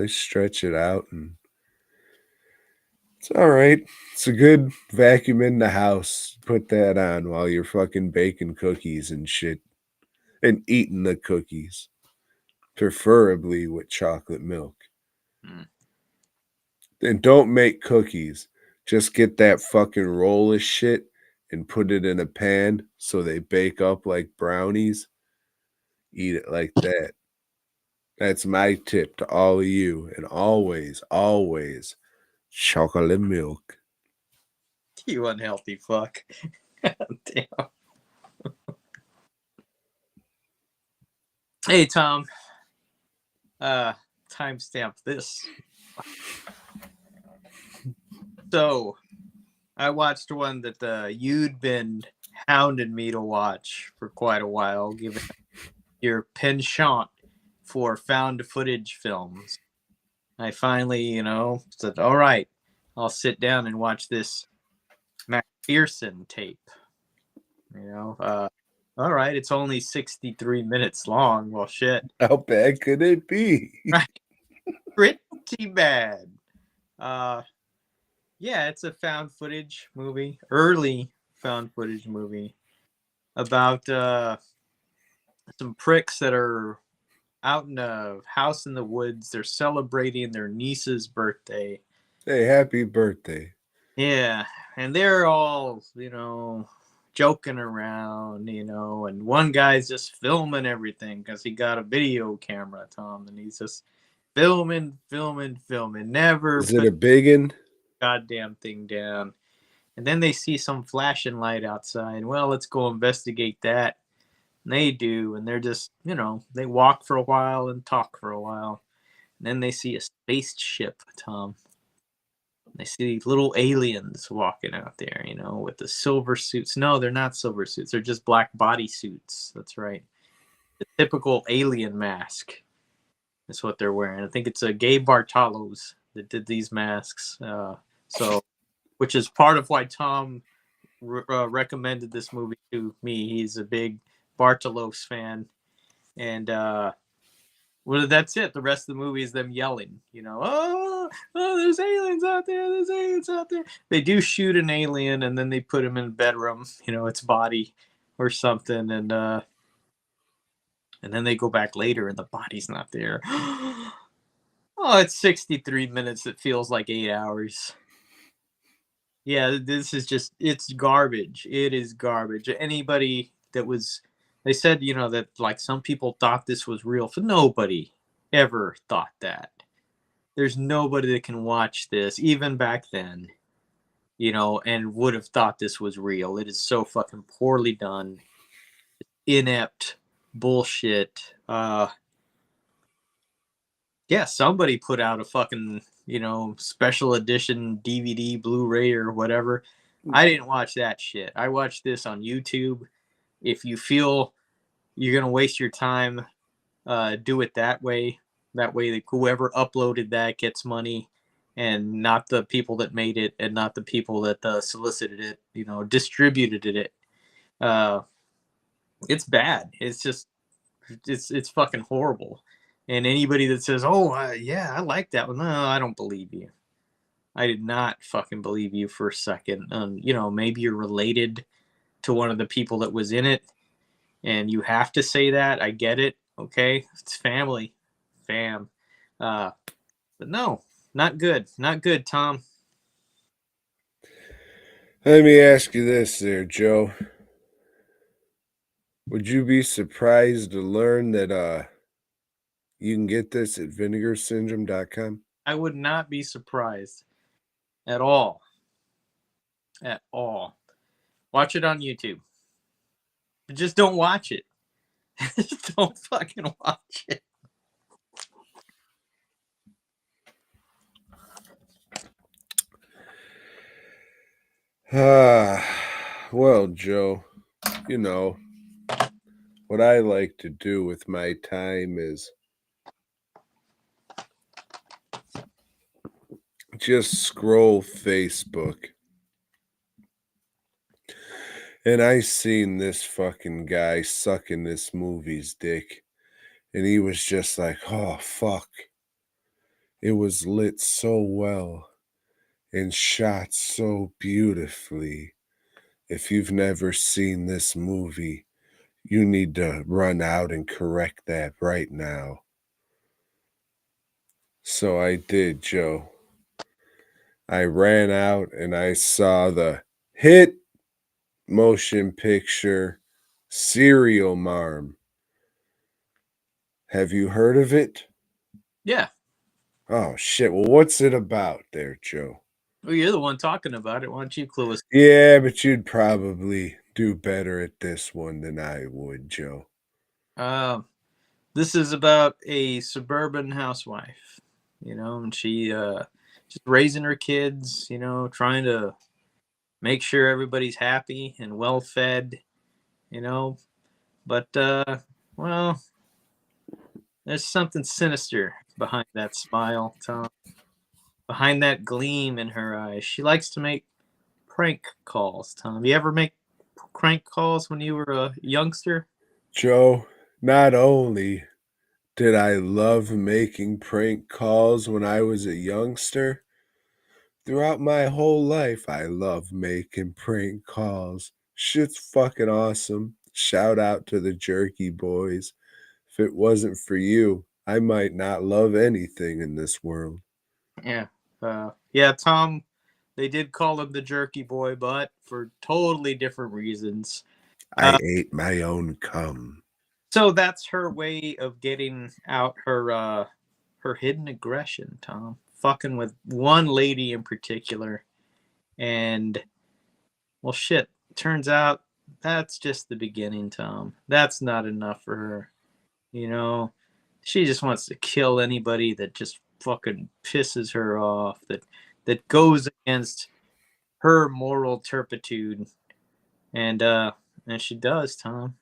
stretch it out and it's all right. It's a good vacuum in the house. Put that on while you're fucking baking cookies and shit and eating the cookies, preferably with chocolate milk. Mm. And don't make cookies. Just get that fucking roll of shit and put it in a pan so they bake up like brownies. Eat it like that. That's my tip to all of you. And always, always chocolate milk. You unhealthy fuck. Damn. Hey, Tom. Timestamp this. So, I watched one that you'd been hounding me to watch for quite a while, given your penchant for found footage films. I finally, said, all right, I'll sit down and watch this McPherson tape. All right, it's only 63 minutes long. Well, shit. How bad could it be? Right. Pretty bad. Yeah, it's a found footage movie, early found footage movie about some pricks that are out in a house in the woods. They're celebrating their niece's birthday. Hey, happy birthday. Yeah, and they're all, joking around, and one guy's just filming everything because he got a video camera, Tom, and he's just filming, never Is it a biggin? goddamn thing down. And then they see some flashing light outside. Well, let's go investigate that. And they do, and they're just, they walk for a while and talk for a while. And then they see a spaceship, Tom. They see little aliens walking out there, with the silver suits. No, they're not silver suits. They're just black body suits. That's right. The typical alien mask is what they're wearing. I think it's a Gabe Bartalos that did these masks. Which is part of why Tom recommended this movie to me. He's a big Bartalos fan. And well, that's it. The rest of the movie is them yelling, oh, there's aliens out there. They do shoot an alien and then they put him in a bedroom, its body or something. And then they go back later and the body's not there. Oh, it's 63 minutes. It feels like 8 hours. Yeah, this is just, it's garbage. It is garbage. Anybody that was, they said, that like some people thought this was real. But nobody ever thought that. There's nobody that can watch this, even back then, and would have thought this was real. It is so fucking poorly done. Inept bullshit. Yeah, somebody put out a fucking, special edition DVD, Blu-ray, or whatever. I didn't watch that shit. I watched this on YouTube. If you feel you're going to waste your time, do it that way. That way, whoever uploaded that gets money, and not the people that made it, and not the people that solicited it, distributed it. It's bad. It's just, it's fucking horrible. And anybody that says, oh, yeah, I like that one. No, I don't believe you. I did not fucking believe you for a second. Maybe you're related to one of the people that was in it, and you have to say that. I get it. Okay, it's family, fam. But no, not good. Not good, Tom. Let me ask you this there, Joe. Would you be surprised to learn that you can get this at vinegarsyndrome.com? I would not be surprised at all. At all. Watch it on YouTube. But just don't watch it. Just don't fucking watch it. Well, Joe, you know, what I like to do with my time is just scroll Facebook. And I seen this fucking guy sucking this movie's dick. And he was just like, oh, fuck. It was lit so well and shot so beautifully. If you've never seen this movie, you need to run out and correct that right now. So I did, Joe. I ran out and I saw the hit motion picture Serial Marm. Have you heard of it? Yeah. Oh, shit. Well, what's it about there, Joe? Well, you're the one talking about it. Why don't you clue us? Yeah, but you'd probably do better at this one than I would, Joe. This is about a suburban housewife, and she just raising her kids, trying to make sure everybody's happy and well fed, But well, there's something sinister behind that smile, Tom. Behind that gleam in her eyes. She likes to make prank calls, Tom. You ever make prank calls when you were a youngster? Joe, not only did I love making prank calls when I was a youngster, throughout my whole life, I love making prank calls. Shit's fucking awesome. Shout out to the Jerky Boys. If it wasn't for you, I might not love anything in this world. Yeah. Yeah, Tom, they did call him the Jerky Boy, but for totally different reasons. I ate my own cum. So that's her way of getting out her hidden aggression, Tom. Fucking with one lady in particular. And well shit, turns out that's just the beginning, Tom. That's not enough for her. She just wants to kill anybody that just fucking pisses her off, that goes against her moral turpitude. And she does, Tom.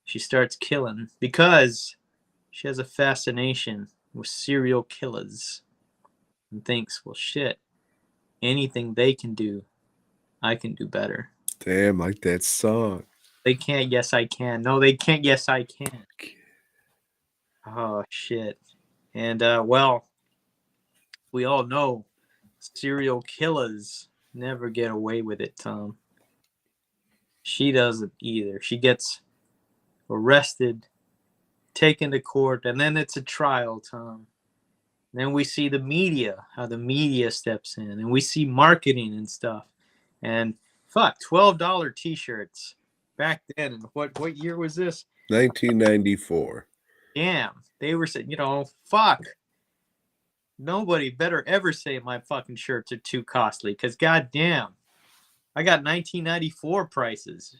She starts killing because she has a fascination with serial killers and thinks, well, shit, anything they can do, I can do better. Damn, like that song. They can't, yes, I can. No, they can't, yes, I can. Oh, shit. And, well, we all know serial killers never get away with it, Tom. She doesn't either. She gets arrested, taken to court, and then it's a trial, Tom. Then we see the media, how the media steps in, and we see marketing and stuff. And fuck, $12 t-shirts back then. And what year was this? 1994. Damn. They were saying, fuck. Nobody better ever say my fucking shirts are too costly, because goddamn, I got 1994 prices.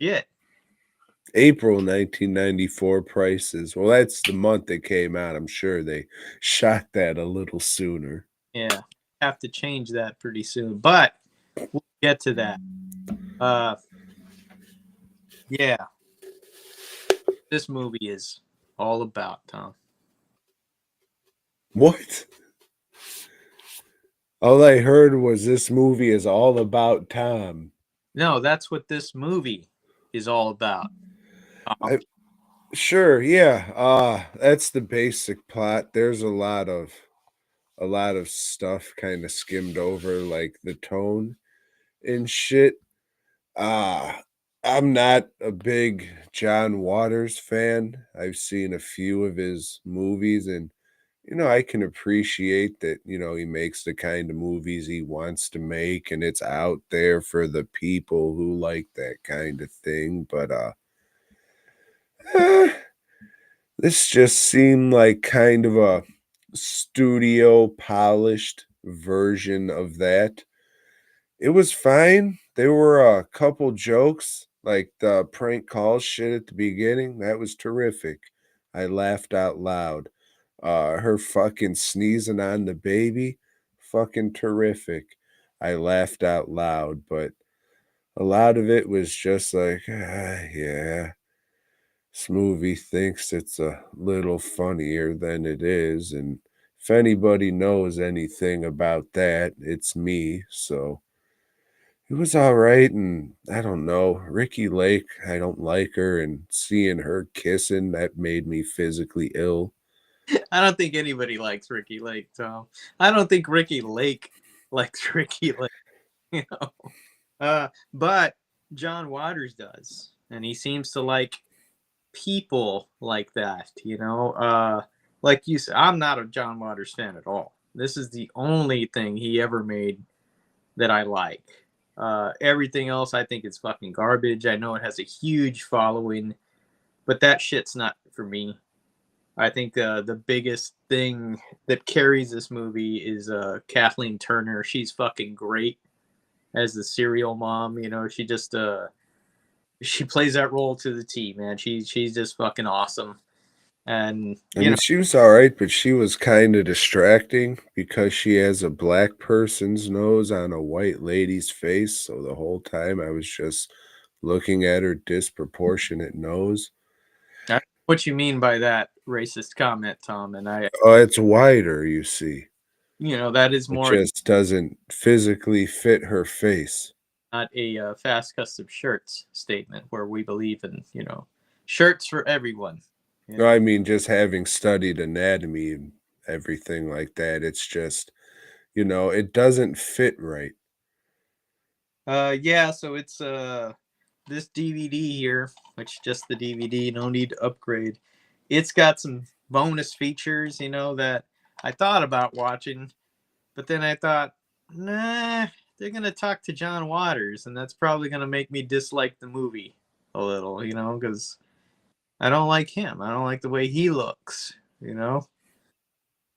Shit. April 1994 prices. Well, that's the month they came out. I'm sure they shot that a little sooner. Yeah, have to change that pretty soon, but we'll get to that. Yeah, this movie is all about, Tom. What? All I heard was this movie is all about Tom. No, that's what this movie is all about. Sure, yeah. That's the basic plot. There's a lot of stuff kind of skimmed over, like the tone and shit. Ah, I'm not a big John Waters fan. I've seen a few of his movies and I can appreciate that, he makes the kind of movies he wants to make and it's out there for the people who like that kind of thing, but eh, this just seemed like kind of a studio polished version of that. It was fine. There were a couple jokes, like the prank call shit at the beginning. That was terrific. I laughed out loud. Her fucking sneezing on the baby, fucking terrific. I laughed out loud, but a lot of it was just like, yeah, this movie thinks it's a little funnier than it is. And if anybody knows anything about that, it's me. So it was alright, and I don't know, Ricky Lake, I don't like her, and seeing her kissing, that made me physically ill. I don't think anybody likes Ricky Lake, Tom. I don't think Ricky Lake likes Ricky Lake, you know. But John Waters does, and he seems to like people like that, you know. Like you said, I'm not a John Waters fan at all. This is the only thing he ever made that I like. Everything else I think is fucking garbage. I know it has a huge following, but that shit's not for me. I think the biggest thing that carries this movie is Kathleen Turner. She's fucking great as the serial mom. You know, she plays that role to the T, man. She's just fucking awesome. And I mean, she was alright, but she was kinda distracting because she has a black person's nose on a white lady's face, so the whole time I was just looking at her disproportionate nose. that's what you mean by that racist comment, Tom. And Oh, it's wider, you see. that is It more just doesn't physically fit her face. not a fast custom shirts statement where we believe in shirts for everyone. No, I mean, just having studied anatomy and everything like that, it's just, it doesn't fit right. Yeah, so it's this DVD here, which just the DVD, no need to upgrade. It's got some bonus features, that I thought about watching, but then I thought, nah, they're gonna talk to John Waters, and that's probably gonna make me dislike the movie a little, because I don't like him. I don't like the way he looks, you know.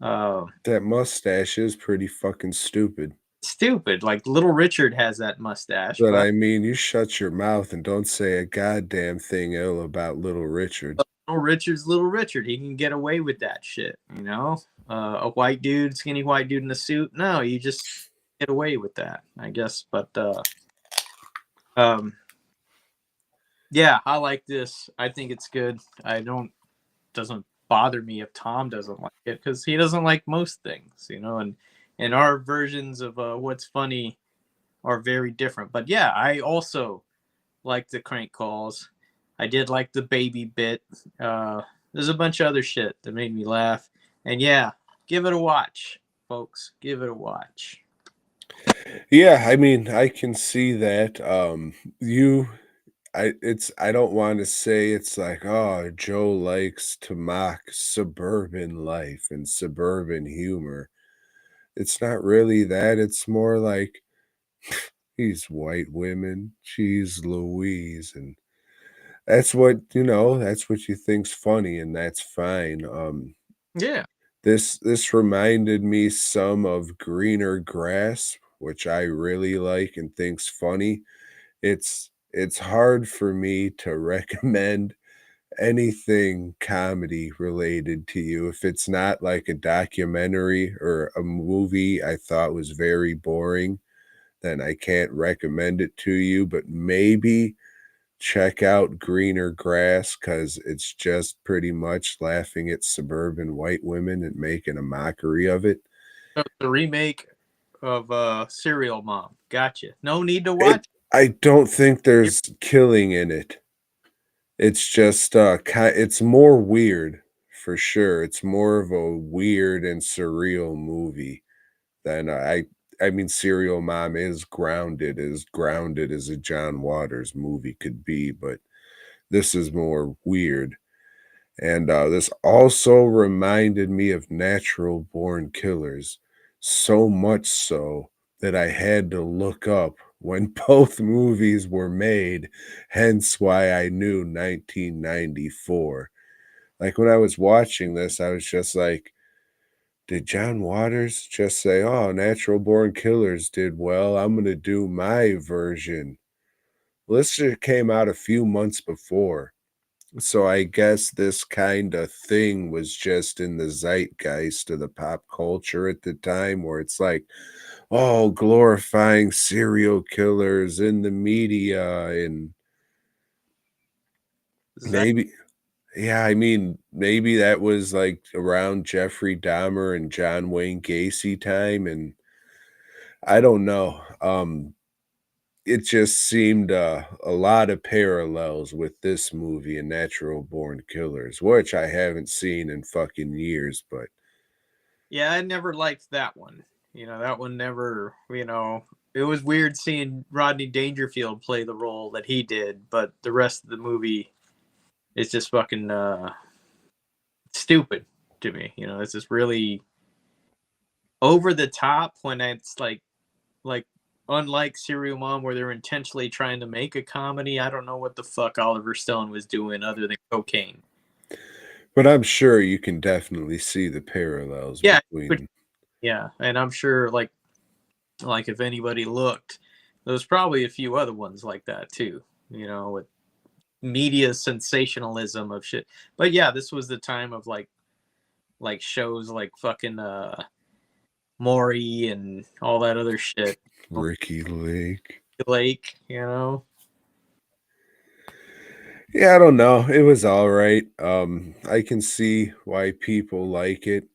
Uh, That mustache is pretty fucking stupid. Stupid. Like Little Richard has that mustache, But but I mean, you shut your mouth and don't say a goddamn thing ill about Little Richard. Little Richard's Little Richard. He can get away with that shit, you know? A white dude, skinny white dude in a suit. No, you just get away with that, I guess. But um, yeah, I like this. I think it's good. Doesn't bother me if Tom doesn't like it because he doesn't like most things, and our versions of what's funny are very different. But yeah, I also like the crank calls. I did like the baby bit. There's a bunch of other shit that made me laugh. And yeah, give it a watch, folks. Give it a watch. Yeah, I mean, I can see that. I don't want to say it's like, oh, Joe likes to mock suburban life and suburban humor. It's not really that. It's more like these white women, she's Louise, and that's what you think's funny, and that's fine. Yeah. This reminded me some of Greener Grass, which I really like and think's funny. It's hard for me to recommend anything comedy related to you if it's not like a documentary or a movie I thought was very boring, then I can't recommend it to you, but maybe check out Greener Grass because it's just pretty much laughing at suburban white women and making a mockery of it. So the remake of Serial Mom. Gotcha. No need to It watch. I don't think there's killing in it. It's just it's more weird for sure. It's more of a weird and surreal movie than I mean, Serial Mom is grounded as a John Waters movie could be, but this is more weird. And this also reminded me of Natural Born Killers, so much so that I had to look up when both movies were made, hence why I knew 1994. Like when I was watching this, I was just like, did John Waters just say, "Oh, Natural Born Killers did well. I'm going to do my version"? Well, this shit came out a few months before. So I guess this kind of thing was just in the zeitgeist of the pop culture at the time where it's like, oh, glorifying serial killers in the media and Is that maybe yeah, I mean, maybe that was like around Jeffrey Dahmer and John Wayne Gacy time, and I don't know. It just seemed a lot of parallels with this movie and Natural Born Killers, which I haven't seen in fucking years, but Yeah, I never liked that one. That one never, it was weird seeing Rodney Dangerfield play the role that he did, but the rest of the movie is just fucking stupid to me. It's just really over the top when it's like unlike Serial Mom where they're intentionally trying to make a comedy. I don't know what the fuck Oliver Stone was doing other than cocaine. but I'm sure you can definitely see the parallels Yeah, between yeah, and I'm sure like if anybody looked, there's probably a few other ones like that too. With media sensationalism of shit. But yeah, this was the time of like shows like fucking Maury and all that other shit. Ricky Lake. Lake. Yeah, I don't know. It was all right. I can see why people like it.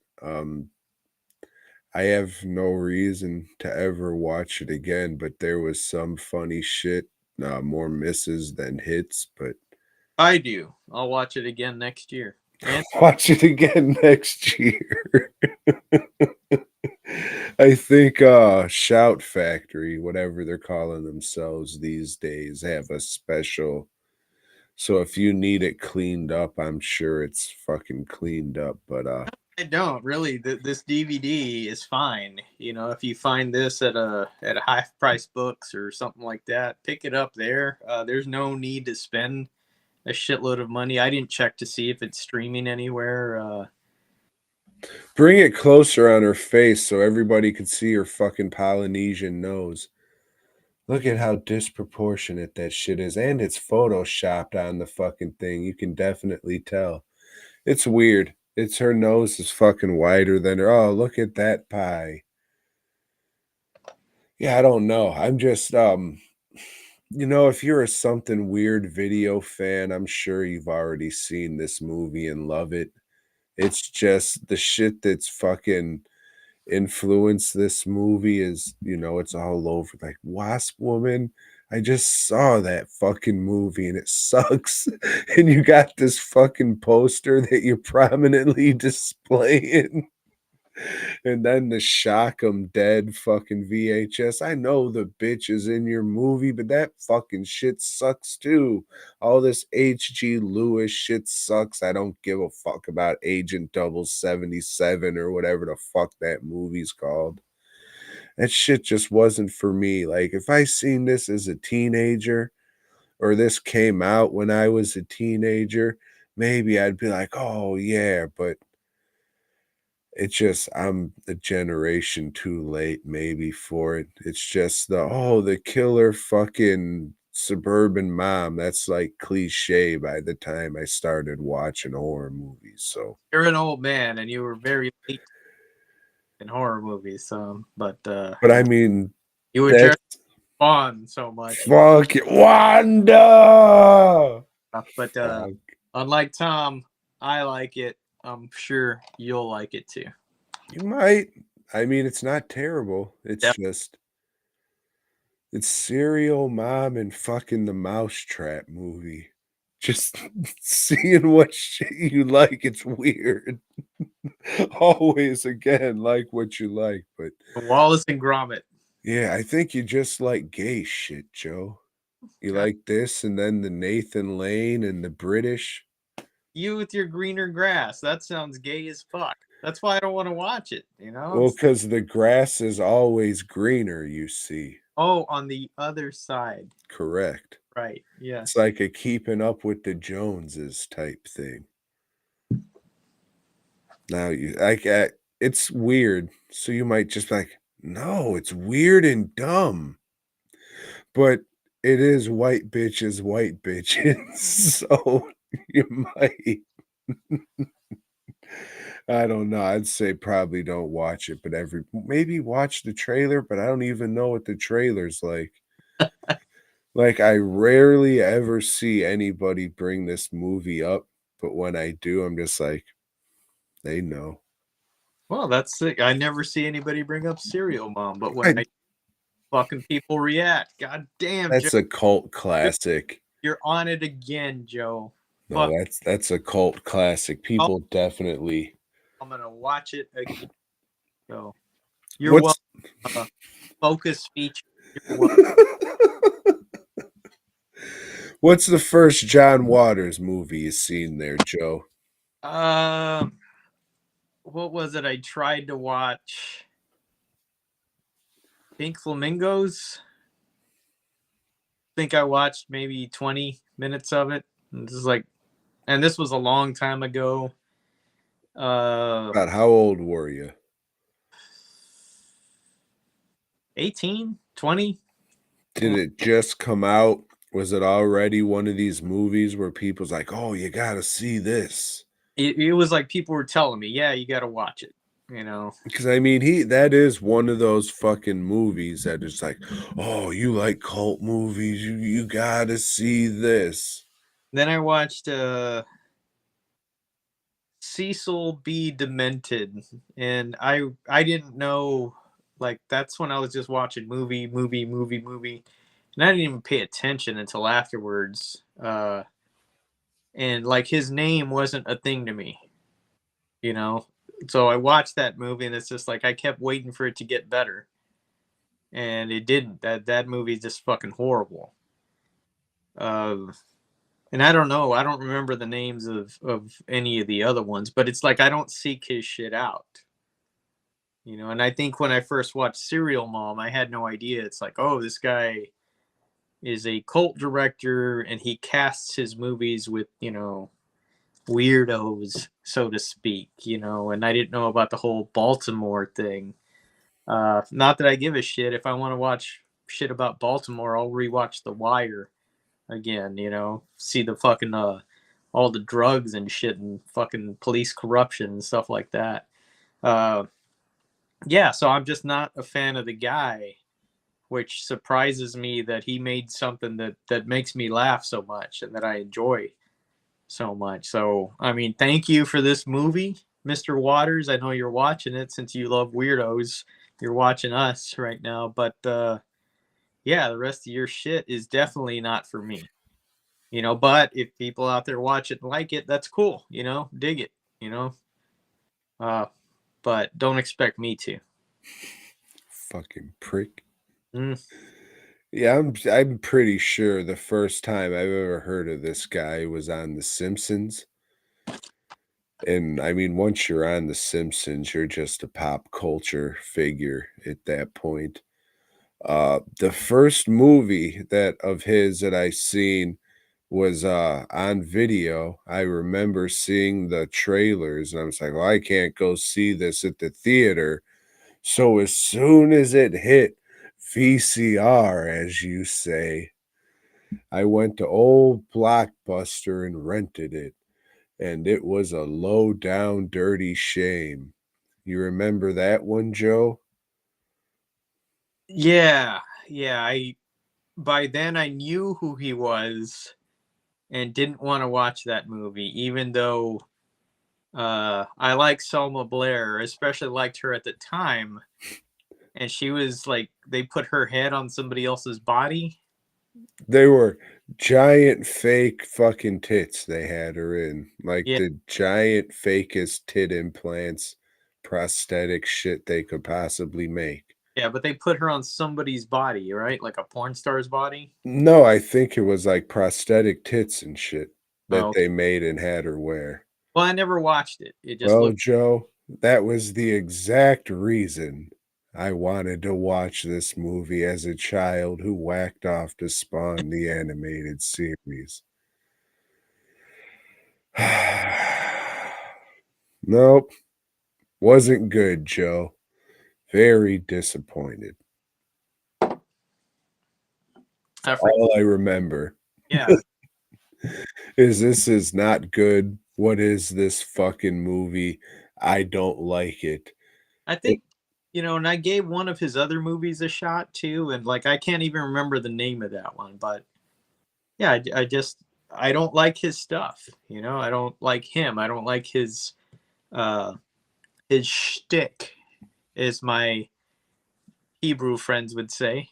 I have no reason to ever watch it again, but there was some funny shit, more misses than hits, but I do. I'll watch it again next year. And watch it again next year. I think Shout Factory, whatever they're calling themselves these days, have a special. So if you need it cleaned up, I'm sure it's fucking cleaned up. But I don't really. This DVD is fine. If you find this at a half price books or something like that, pick it up there. There's no need to spend a shitload of money. I didn't check to see if it's streaming anywhere. bring it closer on her face so everybody could see her fucking Polynesian nose. Look at how disproportionate that shit is. And it's photoshopped on the fucking thing. You can definitely tell. It's weird. It's her nose is fucking wider than her. Oh, look at that pie. Yeah, I don't know. I'm just if you're a something weird video fan, I'm sure you've already seen this movie and love it. It's just the shit that's fucking influenced this movie is, it's all over. Like Wasp Woman, I just saw that fucking movie and it sucks. And you got this fucking poster that you're prominently displaying. And then the Shock 'em Dead fucking VHS. I know the bitch is in your movie, but that fucking shit sucks too. All this H.G. Lewis shit sucks. I don't give a fuck about Agent 77 or whatever the fuck that movie's called. That shit just wasn't for me. Like, if I seen this as a teenager or this came out when I was a teenager, maybe I'd be like, oh yeah, but it's just I'm a generation too late maybe for it. It's just the killer fucking suburban mom. That's like cliche by the time I started watching horror movies. So, You're an old man, and you were very late in horror movies. But but I mean, you were that's just fun so much. fuck it, Wanda. But Fuck. unlike Tom, I like it. I'm sure you'll like it too. You might. I mean, it's not terrible. It's Yep. just it's Serial Mom and fucking the Mousetrap movie. Just seeing what shit you like, it's weird. Always, again, like what you like, but Wallace and Gromit. Yeah, I think you just like gay shit, Joe. You God, like this and then the Nathan Lane and the British. you with your greener grass. That sounds gay as fuck. That's why I don't want to watch it. You know. Well, because the grass is always greener, you see. Oh, on the other side. Correct. Right. It's Yes. like a keeping up with the Joneses type thing. Now you like it's weird. So you might just be like, no, it's weird and dumb. But it is white bitches. So you might I don't know. I'd say probably don't watch it, but maybe watch the trailer, but I don't even know what the trailer's like. Like, I rarely ever see anybody bring this movie up, but when I do, I'm just like, they know. Well, that's sick. I never see anybody bring up Serial Mom, but when I I fucking people react, god damn, Joe, That's a cult you're, classic. you're on it again, Joe. No, Fuck. that's a cult classic. Oh, People definitely I'm gonna watch it again. So you're What's welcome. Focus feature. You're welcome. What's the first John Waters movie you seen there, Joe? What was it? I tried to watch Pink Flamingos. Think I watched maybe 20 minutes of it. And this was a long time ago. Uh, About how old were you? 18, 20. Did it just come out? Was it already one of these movies where people's like, "Oh, you gotta see this"? It was like people were telling me, yeah, you got to watch it. You know. Because I mean, that is one of those fucking movies that is like, "Oh, you like cult movies? You gotta see this." Then I watched Cecil B. Demented, and I didn't know, like, that's when I was just watching movie, and I didn't even pay attention until afterwards. And like his name wasn't a thing to me, you know. So I watched that movie, and it's just like I kept waiting for it to get better, and it didn't. That movie is just fucking horrible. Uh, and I don't know. I don't remember the names of any of the other ones, but it's like I don't seek his shit out. You know, and I think when I first watched Serial Mom, I had no idea. It's like, oh, this guy is a cult director and he casts his movies with, weirdos, so to speak, and I didn't know about the whole Baltimore thing. Not that I give a shit. If I want to watch shit about Baltimore, I'll rewatch The Wire again, see the fucking, all the drugs and shit and fucking police corruption and stuff like that. Uh, yeah, so I'm just not a fan of the guy, which surprises me that he made something that makes me laugh so much and that I enjoy so much. So, I mean, thank you for this movie, Mr. Waters. I know you're watching it since you love weirdos. You're watching us right now, but yeah, the rest of your shit is definitely not for me. But if people out there watch it and like it, that's cool. Dig it. You know, uh, but don't expect me to. Fucking prick. Mm. Yeah, I'm pretty sure the first time I've ever heard of this guy was on The Simpsons. And I mean, once you're on The Simpsons, you're just a pop culture figure at that point. The first movie of his that I seen was on video. I remember seeing the trailers and I was like, well, I can't go see this at the theater. So as soon as it hit VCR, as you say, I went to old Blockbuster and rented it. And it was a low down dirty shame. You remember that one, Joe? Yeah, yeah. By then I knew who he was and didn't want to watch that movie, even though I like Selma Blair, especially liked her at the time. And she was like, they put her head on somebody else's body. They were giant fake fucking tits they had her in. Like Yeah, the giant fakest tit implants, prosthetic shit they could possibly make. Yeah, but they put her on somebody's body, right? Like a porn star's body. No, I think it was like prosthetic tits and shit that Oh, they made and had her wear. well, I never watched it. It just Well, looked. Joe, that was the exact reason I wanted to watch this movie as a child who whacked off to Spawn the animated series. Nope, wasn't good, Joe. Very disappointed. I forget. All I remember Yeah, is this is not good. What is this fucking movie? I don't like it. I It think and I gave one of his other movies a shot too, and like I can't even remember the name of that one, but yeah, I just I don't like his stuff. I don't like him. I don't like uh his shtick, as my Hebrew friends would say.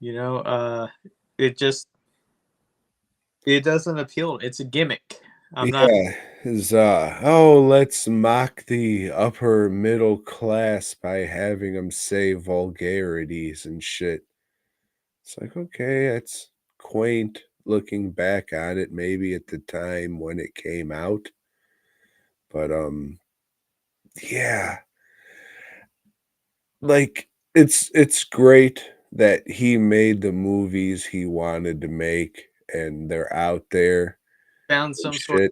It just it doesn't appeal. It's a gimmick. I'm not. Yeah, is oh, let's mock the upper middle class by having them say vulgarities and shit. It's like, okay, it's quaint looking back on it, maybe at the time when it came out. But yeah, like it's great that he made the movies he wanted to make and they're out there Found and some sort shit. of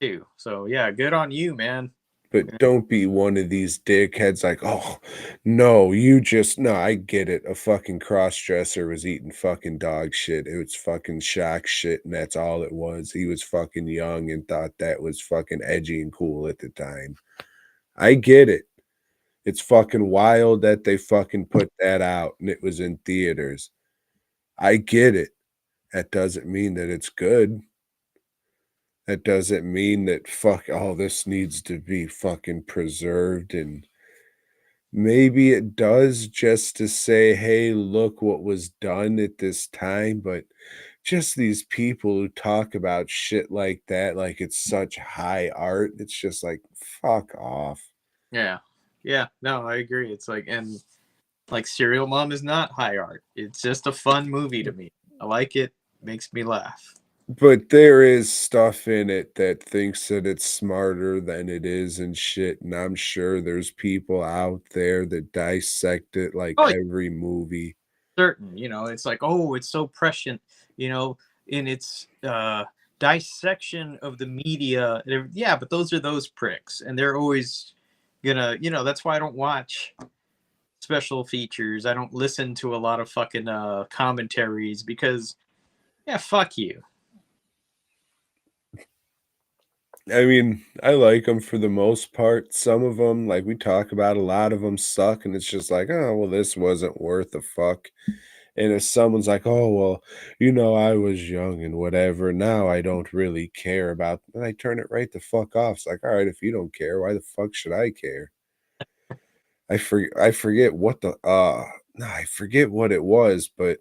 too. So yeah, good on you, man. But don't be one of these dickheads like, "Oh, no, you just no, I get it. A fucking cross-dresser was eating fucking dog shit. It was fucking shock shit, and that's all it was. He was fucking young and thought that was fucking edgy and cool at the time. I get it. It's fucking wild that they fucking put that out and it was in theaters. I get it. That doesn't mean that it's good. That doesn't mean that all this needs to be fucking preserved and maybe it does just to say, "Hey, look what was done at this time," but just these people who talk about shit like that, like it's such high art, it's just like, "Fuck off." Yeah. Yeah. No, I agree. It's like, and like Serial Mom is not high art. It's just a fun movie to me. I like it. Makes me laugh. But there is stuff in it that thinks that it's smarter than it is and shit, and I'm sure there's people out there that dissect it like Oh, every movie. certain. It's like, oh, it's so prescient. In its dissection of the media. Yeah, but those are those pricks, and they're always gonna. That's why I don't watch special features. I don't listen to a lot of fucking commentaries because, yeah, fuck you. I mean, I like them for the most part. Some of them, like we talk about, a lot of them suck, and it's just like, "Oh, well, this wasn't worth a fuck." And if someone's like, "Oh, well, I was young and whatever, now I don't really care about," then I turn it right the fuck off. It's like, "All right, if you don't care, why the fuck should I care?" I forget what the no, I forget what it was, but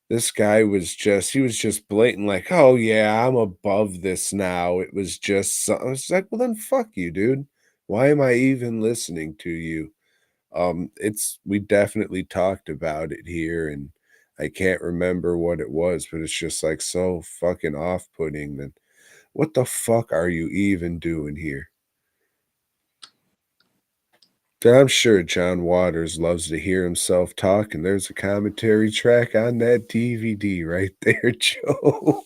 this guy was just blatant like, "Oh, yeah, I'm above this now." It was just I was like, "Well, then fuck you, dude. Why am I even listening to you?" It's we definitely talked about it here, and I can't remember what it was, but it's just, like, so fucking off-putting that what the fuck are you even doing here? I'm sure John Waters loves to hear himself talk, and there's a commentary track on that DVD right there, Joe.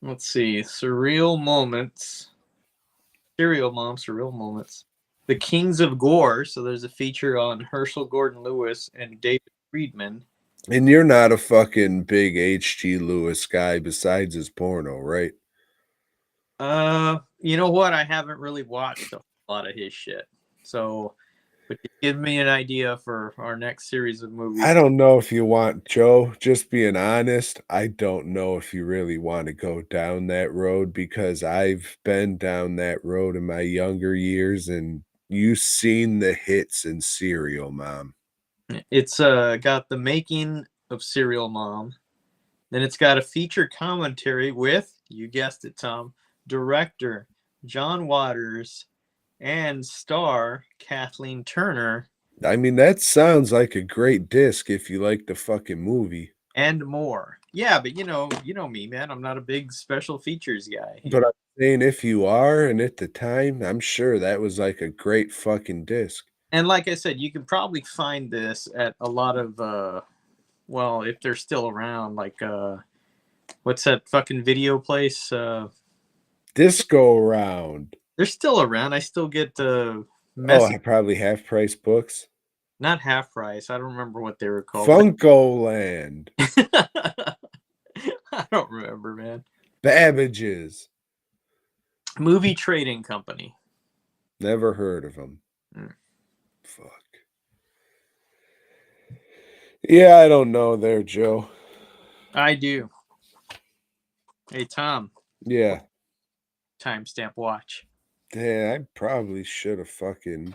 Let's see. Surreal moments. Serial Mom, surreal moments. The Kings of Gore. So there's a feature on Herschel Gordon Lewis and David Friedman. And you're not a fucking big H.G. Lewis guy besides his porno, right? You know what? I haven't really watched a lot of his shit. So, but you give me an idea for our next series of I movies. don't know if you want Joe, just being honest, I don't know if you really want to go down that road because I've been down that road in my younger years and you've seen the hits in Serial Mom. It's got the making of Serial Mom. Then it's got a feature commentary with, you guessed it, Tom, director John Waters and star Kathleen Turner. I mean, that sounds like a great disc if you like the fucking movie. And more. Yeah, but you know me, man. I'm not a big special features guy. But I'm saying if you are, and at the time, I'm sure that was like a great fucking disc. And like I said, you can probably find this at a lot of well, if they're still around, like what's that fucking video place? Disco Round. They're still around. I still get the Oh, message. probably half price books. Not half price. I don't remember what they were called. Funko Land. I don't remember, man. Babbage's. Movie Trading Company. Never heard of them. Fuck. Yeah, I don't know there, Joe. I do. Hey, Tom. Yeah. Timestamp watch. Yeah, I probably should have fucking...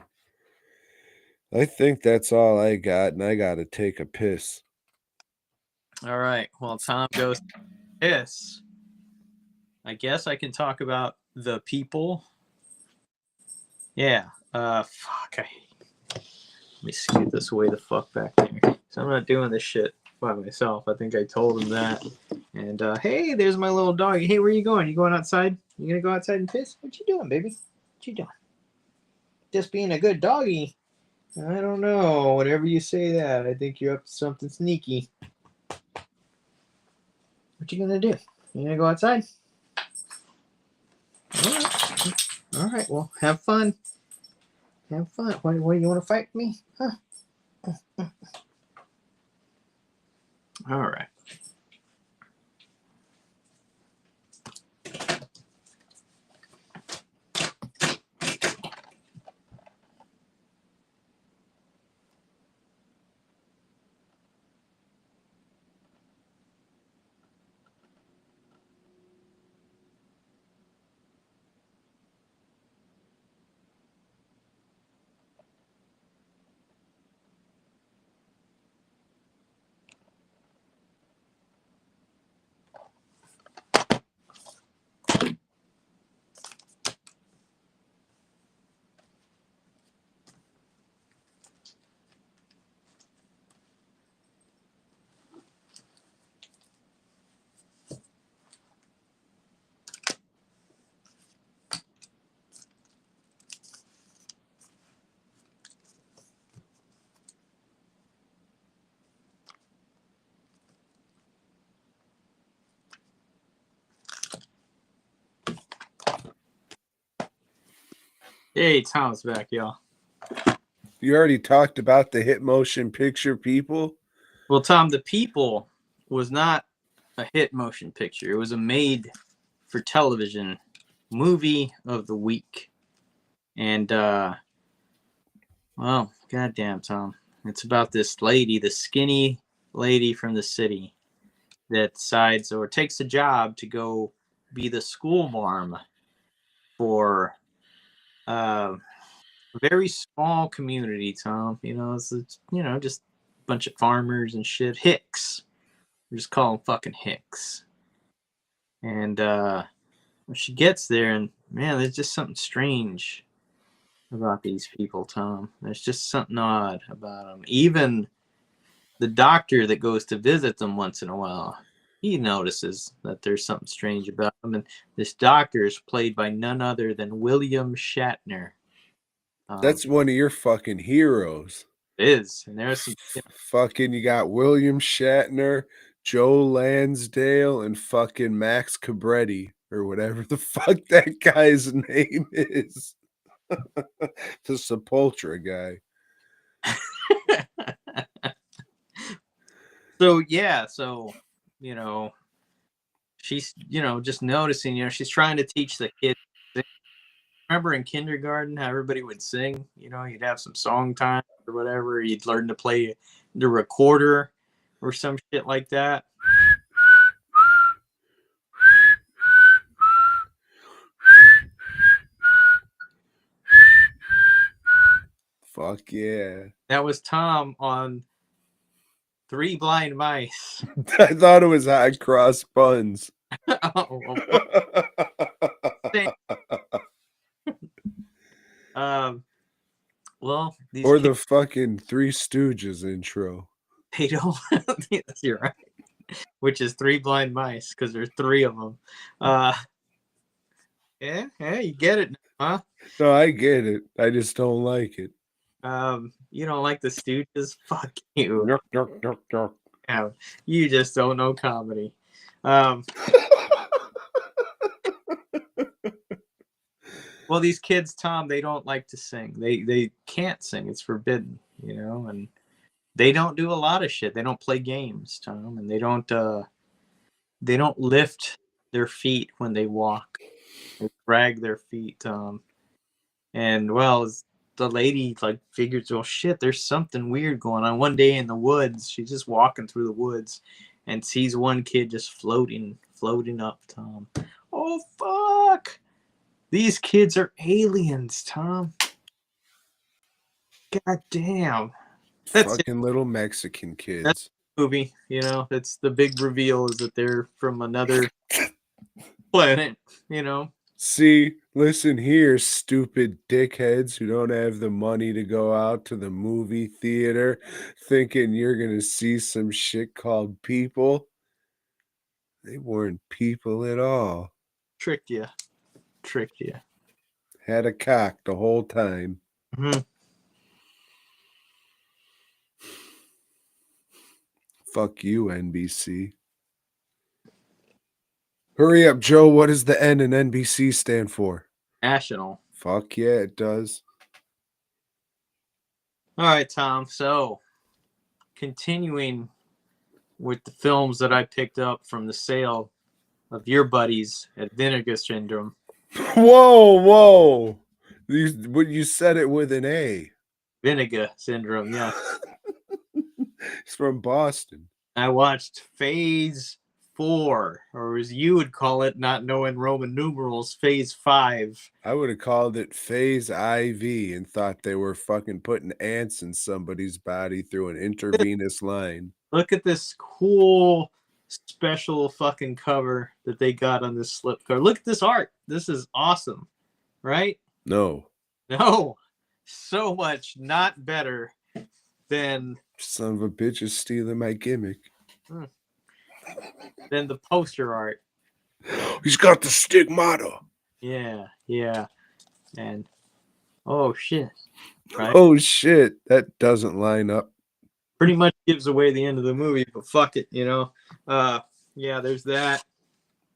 I think that's all I got, and I gotta take a piss. All right. Well, Tom goes piss. I guess I can talk about the people. Yeah. Fuck. Let me scoot this way the fuck back there. So I'm not doing this shit by myself. I think I told him that. And hey, there's my little dog. Hey, where you going? You going outside? You gonna go outside and piss? What you doing, baby? What you doing? Just being a good doggy. I don't know. Whenever you say that, I think you're up to something sneaky. What you gonna do? You gonna go outside? All right. Well, have fun. Have fun. What you want to fight with me? Huh? All right. Hey, Tom's back, y'all. You already talked about the hit motion picture people? Well, Tom, The People was not a hit motion picture. It was a made for television movie of the week. And well, goddamn, Tom. It's about this lady, the skinny lady from the city that decides or takes a job to go be the school marm for a very small community, Tom. You know, it's just a bunch of farmers and shit. Hicks. We just call them fucking Hicks. And when she gets there, and man, there's just something strange about these people, Tom. There's just something odd about them. Even the doctor that goes to visit them once in a while, he notices that there's something strange about them. And this doctor is played by none other than William Shatner. That's one of your fucking heroes. It is. And there's some... Fucking, you got William Shatner, Joe Lansdale, and fucking Max Cabretti, or whatever the fuck that guy's name is. The Sepultura guy. So yeah, you know, she's just noticing, she's trying to teach the kids. Remember in kindergarten how everybody would sing? You'd have some song time or whatever. You'd learn to play the recorder or some shit like that. Fuck yeah. That was Tom on Three Blind Mice. I thought it was Hot Cross Buns. Well, Well, these Or kids, the fucking Three Stooges intro. they don't. Yes, you're right. Which is Three Blind Mice because there's three of them. Yeah, you get it, huh? No, I get it. I just don't like it. You don't like the Stooges? Fuck you. Yuck, yuck, yuck, yuck. Yeah, you just don't know comedy. Well, these kids, Tom, they don't like to sing. They can't sing. It's forbidden, and they don't do a lot of shit. They don't play games, Tom, and they don't lift their feet when they walk. They drag their feet, Tom. And well, the lady figures, well, shit, there's something weird going on. One day in the woods, she's just walking through the woods and sees one kid just floating up, Tom. Oh, fuck. These kids are aliens, Tom. God damn. That's Fucking little Mexican kids. That's the movie, it's the big reveal is that they're from another planet, See, listen here, stupid dickheads who don't have the money to go out to the movie theater thinking you're going to see some shit called people. They weren't people at all. Tricked you. Had a cock the whole time. Mm-hmm. Fuck you, NBC. Hurry up, Joe. What does the N in NBC stand for? National. Fuck yeah, it does. All right, Tom. So, continuing with the films that I picked up from the sale of your buddies at Vinegar Syndrome. Whoa. You said it with an A. Vinegar Syndrome, yeah. It's from Boston. I watched Phase 4, or as you would call it, not knowing Roman numerals, Phase 5. I would have called it Phase IV and thought they were fucking putting ants in somebody's body through an intravenous line. Look at this cool special fucking cover that they got on this slip cover. Look at this art. This is awesome, right? No. So much not better than Son of a bitch is stealing my gimmick. Than the poster art. He's got the stigmata. Yeah. And oh shit. Right? Oh shit. That doesn't line up. Pretty much gives away the end of the movie, but fuck it, yeah, there's that.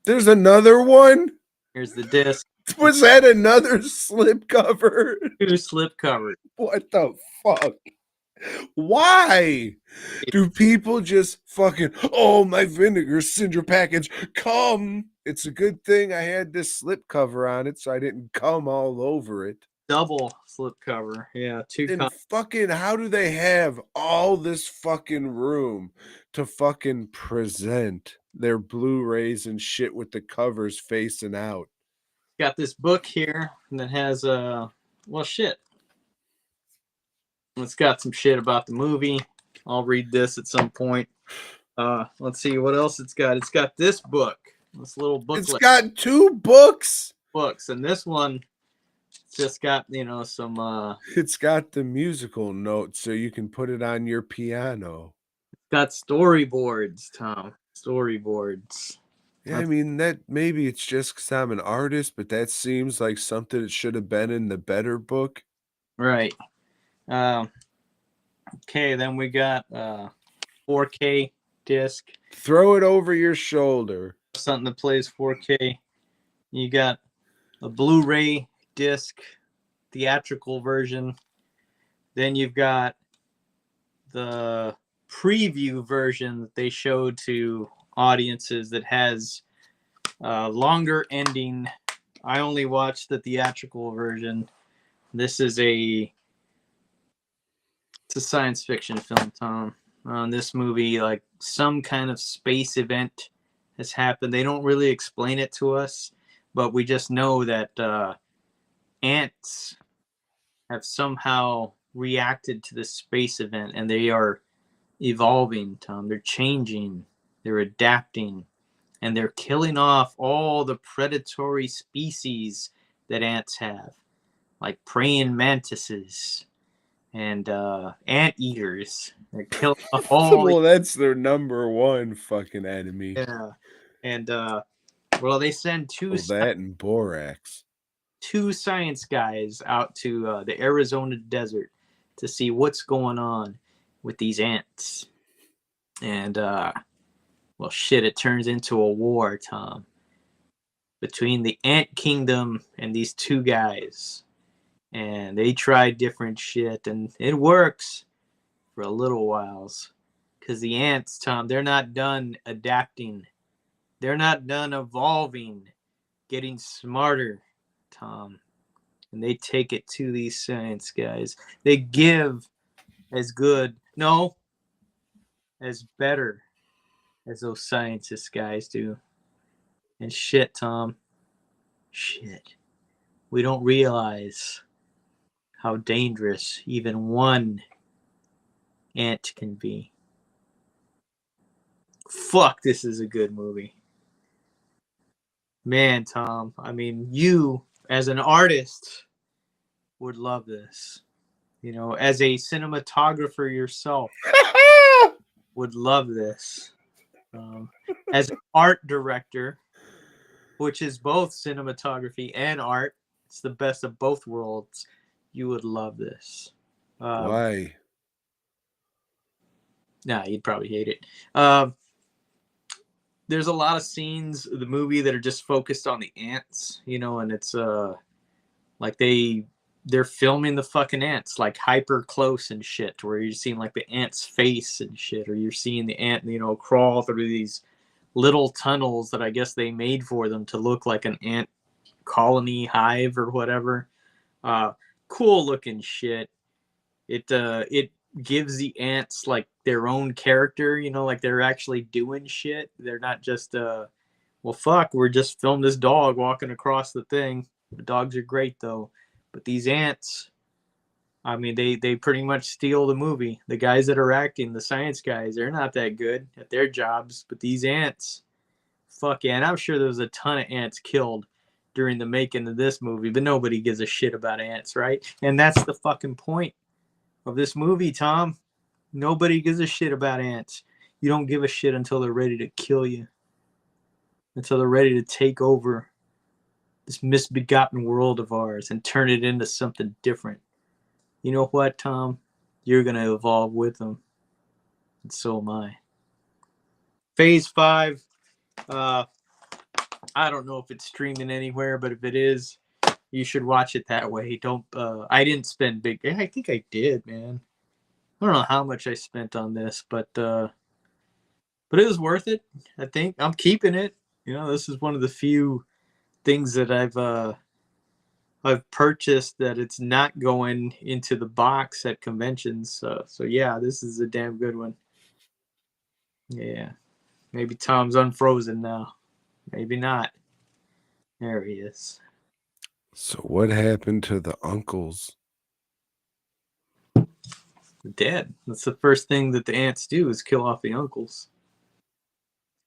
There's another one? Here's the disc. Was that another slipcover? 2 slip covers. What the fuck? Why do people just fucking, oh, my Vinegar Syndrome package, come? It's a good thing I had this slip cover on it so I didn't come all over it. Double slip cover. Yeah, 2 And fucking, how do they have all this fucking room to fucking present their Blu-rays and shit with the covers facing out? Got this book here that has well, shit. It's got some shit about the movie. I'll read this at some point. Let's see what else it's got. It's got this book. This little booklet. It's got 2 books. And this one just got, some It's got the musical notes so you can put it on your piano. It's got storyboards, Tom. Storyboards. Yeah, I mean, that maybe it's just because I'm an artist, but that seems like something that should have been in the better book. Right. Okay, then we got 4K disc. Throw it over your shoulder. Something that plays 4K. You got a Blu-ray disc, theatrical version. Then you've got the preview version that they showed to audiences that has longer ending. I only watched the theatrical version. This is it's a science fiction film, Tom. This movie, like some kind of space event has happened. They don't really explain it to us, but we just know that ants have somehow reacted to this space event, and they are evolving, Tom. They're changing, they're adapting, and they're killing off all the predatory species that ants have, like praying mantises and ant eaters. They're killing all. Well, that's their number one fucking enemy. Yeah, and well, they send Well, that and borax. two science guys out to the Arizona desert to see what's going on with these ants. And well, shit, it turns into a war, Tom, between the ant kingdom and these two guys. And they try different shit, and it works for a little whiles. Because the ants, Tom, they're not done adapting. They're not done evolving, getting smarter, Tom. And they take it to these science guys. They give as good, no, as better as those scientist guys do. And shit, Tom, shit. We don't realize how dangerous even one ant can be. Fuck, this is a good movie. Man, Tom, I mean, you as an artist would love this. You know, as a cinematographer yourself, would love this. As an art director, which is both cinematography and art, it's the best of both worlds. You would love this. Why? Nah, you'd probably hate it. There's a lot of scenes of the movie that are just focused on the ants, you know, and it's like they're filming the fucking ants like hyper close and shit, where you're seeing like the ant's face and shit, or you're seeing the ant, you know, crawl through these little tunnels that I guess they made for them to look like an ant colony hive or whatever. Cool looking shit. It gives the ants like their own character, you know, like they're actually doing shit. They're not just well, fuck, we're just filmed this dog walking across the thing. The dogs are great though, but these ants, I mean, they pretty much steal the movie. The guys that are acting, the science guys, they're not that good at their jobs, but these ants, fuck yeah. And I'm sure there was a ton of ants killed during the making of this movie, but nobody gives a shit about ants, right? And that's the fucking point of this movie, Tom. Nobody gives a shit about ants. You don't give a shit until they're ready to kill you, until they're ready to take over this misbegotten world of ours and turn it into something different. You know what, Tom? You're going to evolve with them. And so am I. Phase 5. I don't know if it's streaming anywhere, but if it is, you should watch it that way. Don't. I didn't spend big. I think I did, man. I don't know how much I spent on this, but it was worth it. I think I'm keeping it. You know, this is one of the few things that I've purchased that it's not going into the box at conventions. So yeah, this is a damn good one. Yeah, maybe Tom's unfrozen now. Maybe not. There he is. So what happened to the uncles? Dead. That's the first thing that the ants do is kill off the uncles.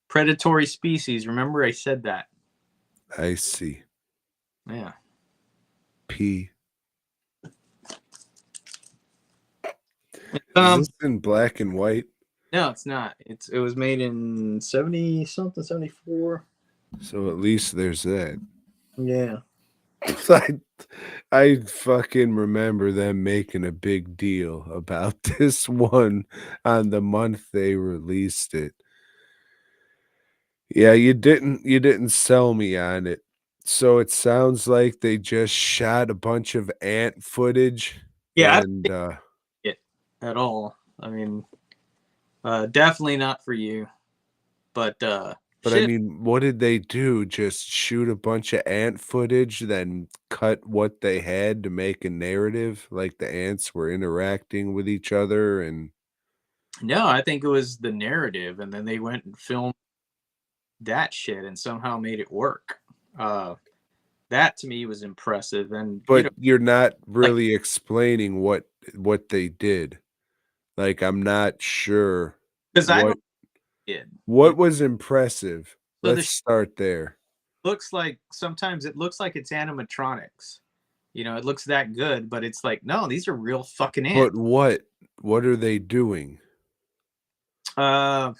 Predatory species. Remember I said that. I see. Yeah. P. Is this in black and white? No, it's not. It was made in 70 something, 74. So at least there's that. Yeah. I fucking remember them making a big deal about this one on the month they released it. Yeah, you didn't sell me on it. So it sounds like they just shot a bunch of ant footage. Yeah, And I don't think it at all. I mean, definitely not for you. But I mean, what did they do? Just shoot a bunch of ant footage, then cut what they had to make a narrative? Like the ants were interacting with each other and no, I think it was the narrative, and then they went and filmed that shit and somehow made it work. That to me was impressive. And but you're not like, really explaining what they did. Like I'm not sure because I what don't kid. what was impressive. So Let's start there. looks like sometimes it looks like it's animatronics. You know, it looks that good, but it's like, no, these are real fucking ants. But what are they doing? Like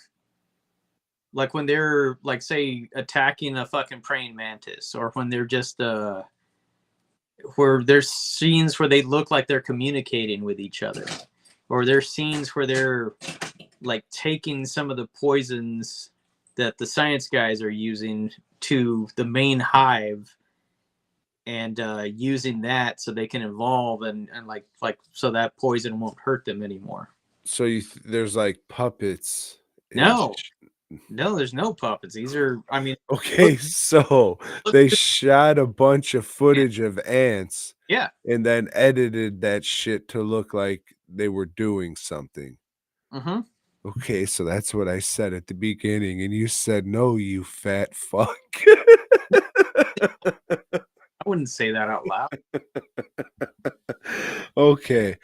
when they're like, say, attacking a fucking praying mantis, or when they're just where there's scenes where they look like they're communicating with each other, or there's scenes where they're like taking some of the poisons that the science guys are using to the main hive and using that so they can evolve and like so that poison won't hurt them anymore. So there's like puppets. No, there's no puppets. These are, I mean, Okay, so they shot a bunch of footage of ants. Yeah. And then edited that shit to look like they were doing something. Mm-hmm. Okay, so that's what I said at the beginning, and you said, no, you fat fuck. I wouldn't say that out loud. Okay,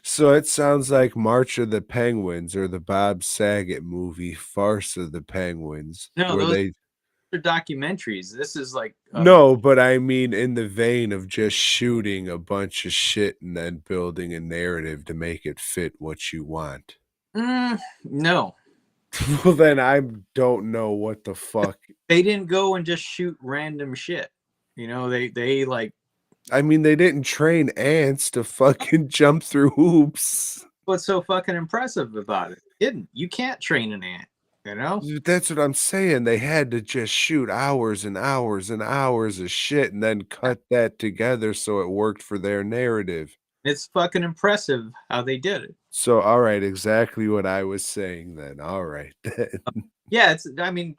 so it sounds like March of the Penguins or the Bob Saget movie, Farce of the Penguins. No, where those are documentaries. This is like... No, but I mean in the vein of just shooting a bunch of shit and then building a narrative to make it fit what you want. No. Well, then I don't know what the fuck. They didn't go and just shoot random shit. You know, they like... I mean, they didn't train ants to fucking jump through hoops. What's so fucking impressive about it? You can't train an ant, you know? That's what I'm saying. They had to just shoot hours and hours and hours of shit and then cut that together so it worked for their narrative. It's fucking impressive how they did it. So, all right, exactly what I was saying then. All right, then. Yeah, I mean,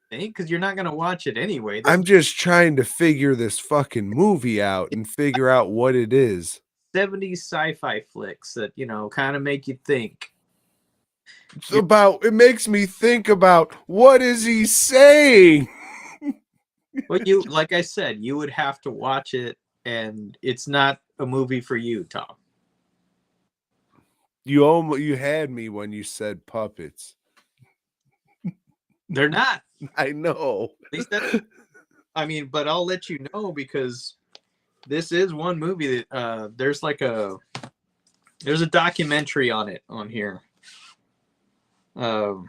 because you're not going to watch it anyway. I'm just trying to figure this fucking movie out and figure out what it is. 70s sci-fi flicks that, you know, kind of make you think. It makes me think about, what is he saying? Well, like I said, you would have to watch it, and it's not a movie for you, Tom. You had me when you said puppets. They're not. I know. At least I mean, but I'll let you know, because this is one movie that there's a documentary on it on here. Well,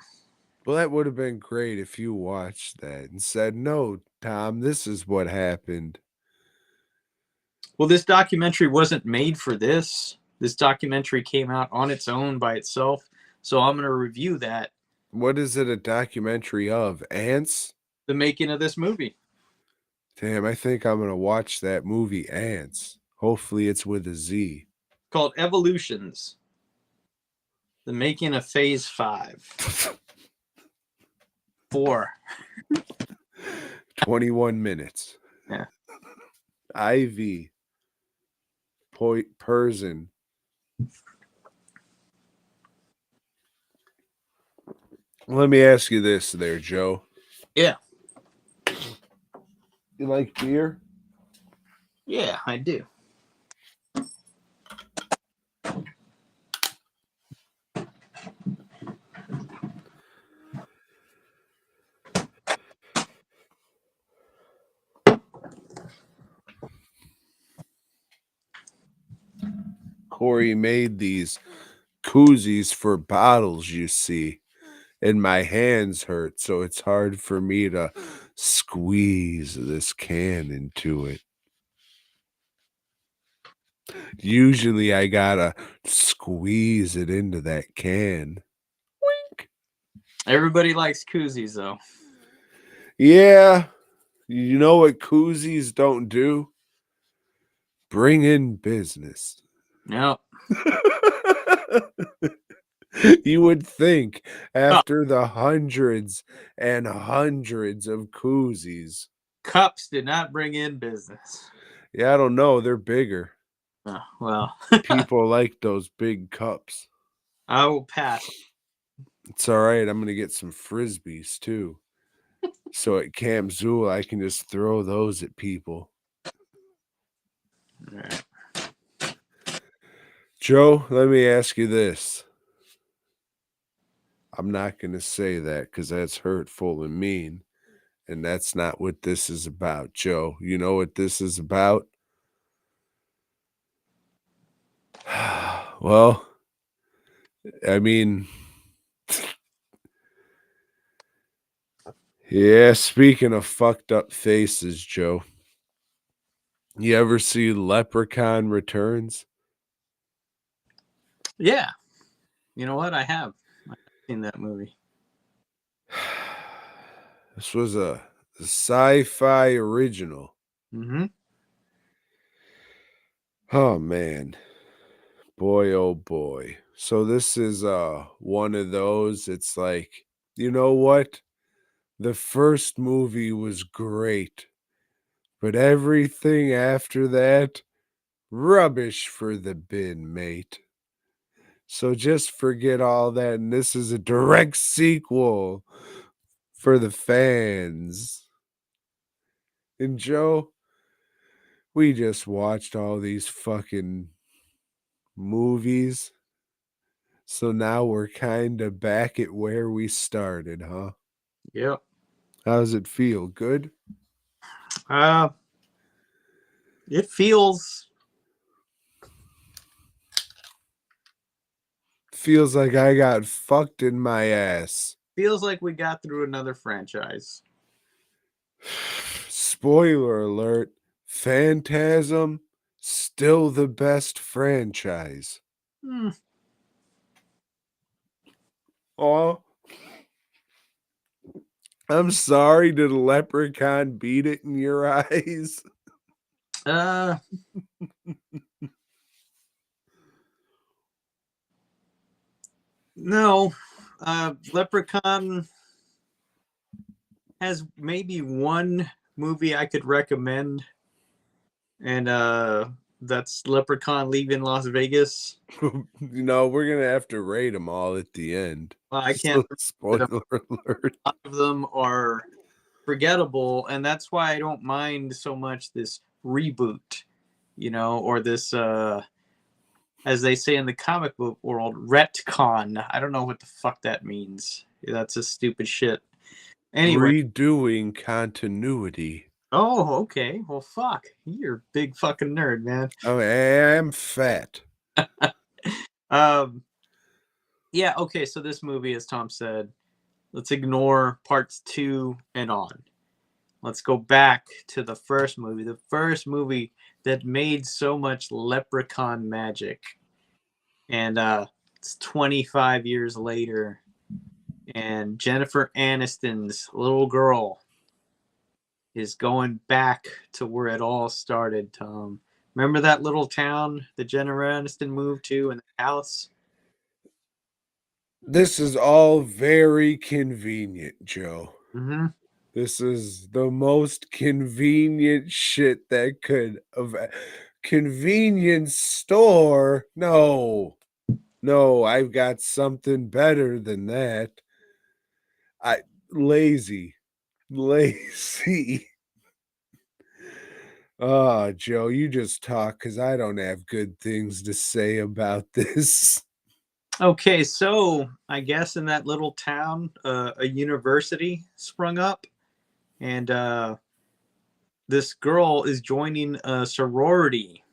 that would have been great if you watched that and said, no, Tom, this is what happened. Well, this documentary wasn't made for this. This documentary came out on its own by itself. So I'm going to review that. What is it a documentary of? Ants? The making of this movie. Damn, I think I'm going to watch that movie, Ants. Hopefully it's with a Z. Called Evolutions. The making of Phase 5. 4. 21 minutes. Yeah. IV. Person. Let me ask you this there, Joe. Yeah. You like beer? Yeah, I do. Corey made these koozies for bottles, you see, and my hands hurt, so it's hard for me to squeeze this can into it. Usually I gotta squeeze it into that can. Wink. Everybody likes koozies, though. Yeah. You know what koozies don't do? Bring in business. No. You would think after the hundreds and hundreds of koozies. Cups did not bring in business. Yeah, I don't know. They're bigger. Oh, well. People like those big cups. I will pass. It's all right. I'm going to get some Frisbees too. So at Camp Zool, I can just throw those at people. All right. Joe, let me ask you this. I'm not going to say that because that's hurtful and mean. And that's not what this is about, Joe. You know what this is about? Well, I mean, yeah, speaking of fucked up faces, Joe, you ever see Leprechaun Returns? Yeah. You know what? I have. I've seen that movie. This was a sci-fi original. Mm-hmm. Oh man. Boy oh boy. So this is one of those, it's like, you know what? The first movie was great, but everything after that, rubbish for the bin, mate. So just forget all that, and this is a direct sequel for the fans. And Joe, we just watched all these fucking movies. So now we're kind of back at where we started, huh? Yep. How does it feel? Good? Uh, it feels Feels like I got fucked in my ass. like we got through another franchise. Spoiler alert, Phantasm, still the best franchise. Hmm. Oh, I'm sorry, did a leprechaun beat it in your eyes? Uh, no. Leprechaun has maybe one movie I could recommend, and that's Leprechaun Leaving Las Vegas. We're gonna have to rate them all at the end. I So, can't. spoiler alert. A lot of them are forgettable, and that's why I don't mind so much this reboot, or this as they say in the comic book world, retcon. I don't know what the fuck that means. That's a stupid shit. Anyway. Redoing continuity. Oh, okay. Well, fuck. You're a big fucking nerd, man. Oh, I'm fat. Yeah, okay, so this movie, as Tom said, let's ignore parts 2 and on. Let's go back to the first movie that made so much leprechaun magic. And it's 25 years later, and Jennifer Aniston's little girl is going back to where it all started, Tom. Remember that little town that Jennifer Aniston moved to and the house? This is all very convenient, Joe. Mm-hmm. This is the most convenient shit that could have. Convenience store? No. No, I've got something better than that. Lazy. Lazy. Oh, Joe, you just talk because I don't have good things to say about this. Okay, so I guess in that little town, a university sprung up, and this girl is joining a sorority.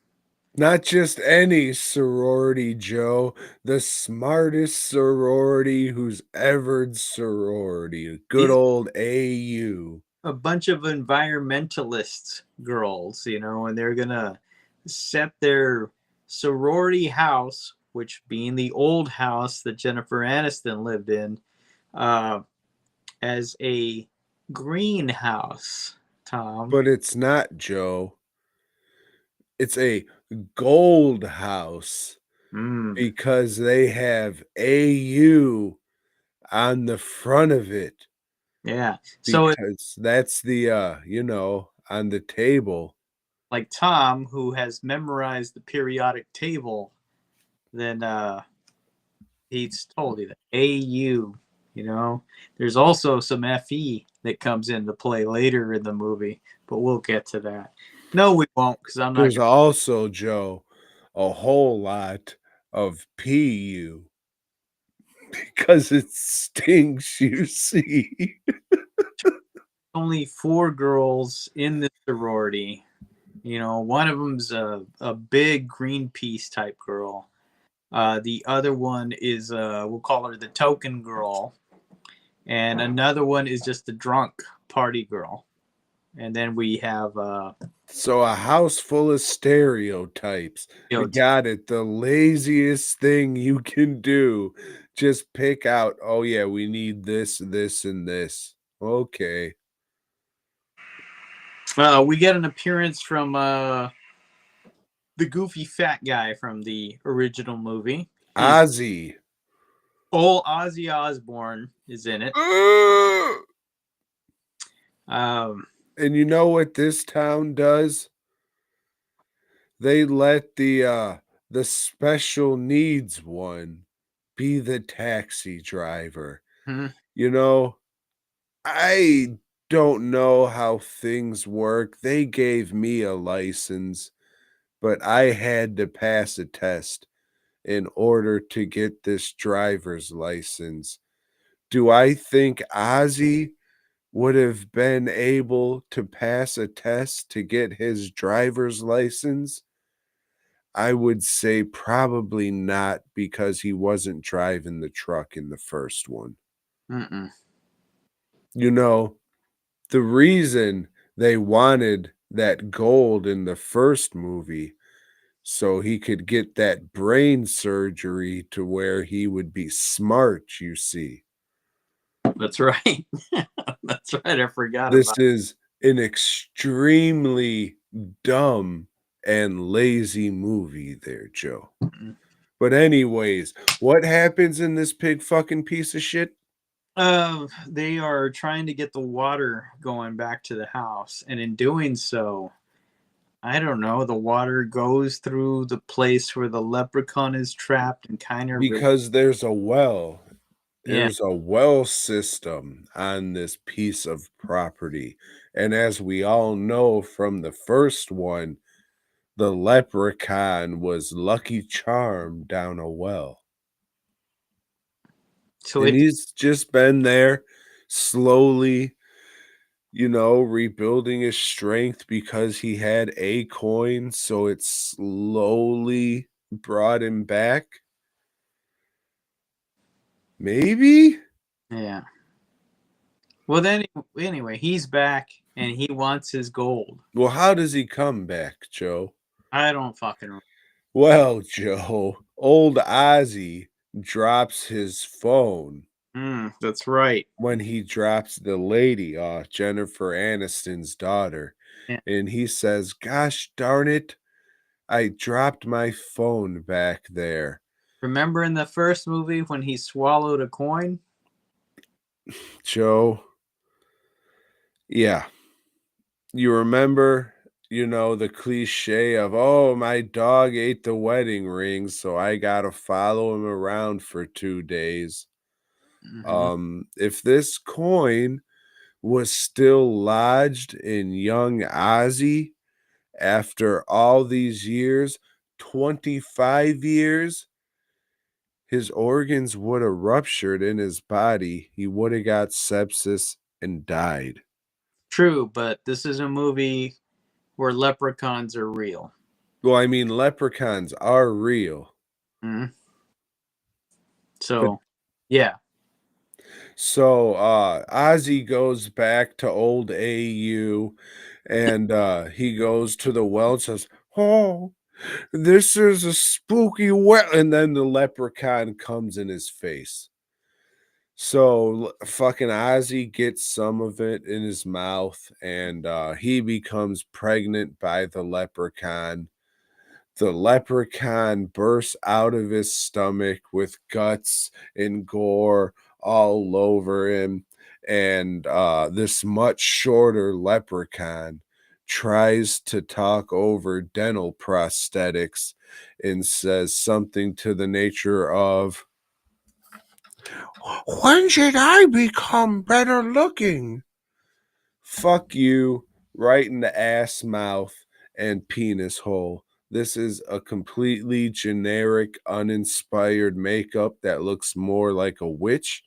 Not just any sorority, Joe. The smartest sorority who's ever sorority. Good These old AU. a bunch of environmentalist girls, and they're gonna set their sorority house, which being the old house that Jennifer Aniston lived in, uh, as a greenhouse, Tom. But it's not, Joe. It's a gold house Mm, because they have AU on the front of it. yeah. So it's Because that's the on the table. like Tom, who has memorized the periodic table, then he's told you that AU, there's also some FE that comes into play later in the movie, but we'll get to that. No, we won't, because I'm not. There's also, Joe, a whole lot of PU because it stinks, you see. only 4 girls in this sorority. You know, one of them's a big Greenpeace type girl. The other one is, we'll call her the token girl. And another one is just the drunk party girl. And then we have So a house full of stereotypes. I got it. The laziest thing you can do. Just pick out, oh yeah, we need this, this, and this. Okay. we get an appearance from the goofy fat guy from the original movie. Ozzy. Old Ozzy Osbourne is in it. And you know what this town does? They let the special needs one be the taxi driver. You know, I don't know how things work. They gave me a license, but I had to pass a test in order to get this driver's license. Do I think Ozzy would have been able to pass a test to get his driver's license? I would say probably not, because he wasn't driving the truck in the first one. You know, the reason they wanted that gold in the first movie so he could get that brain surgery to where he would be smart, you see. That's right. That's right. I forgot This about is an extremely dumb and lazy movie there, Joe. But anyways, what happens in this pig fucking piece of shit? They are trying to get the water going back to the house, and in doing so, I don't know, the water goes through the place where the leprechaun is trapped and kind of Because there's a well. yeah. There's a well system on this piece of property. And as we all know from the first one, the leprechaun was Lucky Charm down a well. So And it he's just been there slowly, you know, rebuilding his strength because he had a coin. So it slowly brought him back. Maybe? yeah. Well, then anyway, he's back and he wants his gold. Well, how does he come back, Joe? I don't fucking remember. Well, Joe, old Ozzy drops his phone That's right. when he drops the lady off, Jennifer Aniston's daughter. Yeah. And he says, gosh darn it, I dropped my phone back there. Remember in the first movie when he swallowed a coin? Joe, yeah. You remember, you know, the cliche of, oh, my dog ate the wedding ring, so I got to follow him around for 2 days. If this coin was still lodged in young Ozzy after all these years, 25 years, his organs would have ruptured in his body. He would have got sepsis and died. True, but this is a movie where leprechauns are real. Well, I mean, leprechauns are real. So, yeah. So Ozzy goes back to old AU, and he goes to the well and says, oh, this is a spooky well. And then the leprechaun comes in his face. So fucking Ozzy gets some of it in his mouth, and he becomes pregnant by the leprechaun. The leprechaun bursts out of his stomach with guts and gore all over him. And this much shorter leprechaun tries to talk over dental prosthetics and says something to the nature of, when should I become better looking? Fuck you, right in the ass mouth and penis hole. This is a completely generic, uninspired makeup that looks more like a witch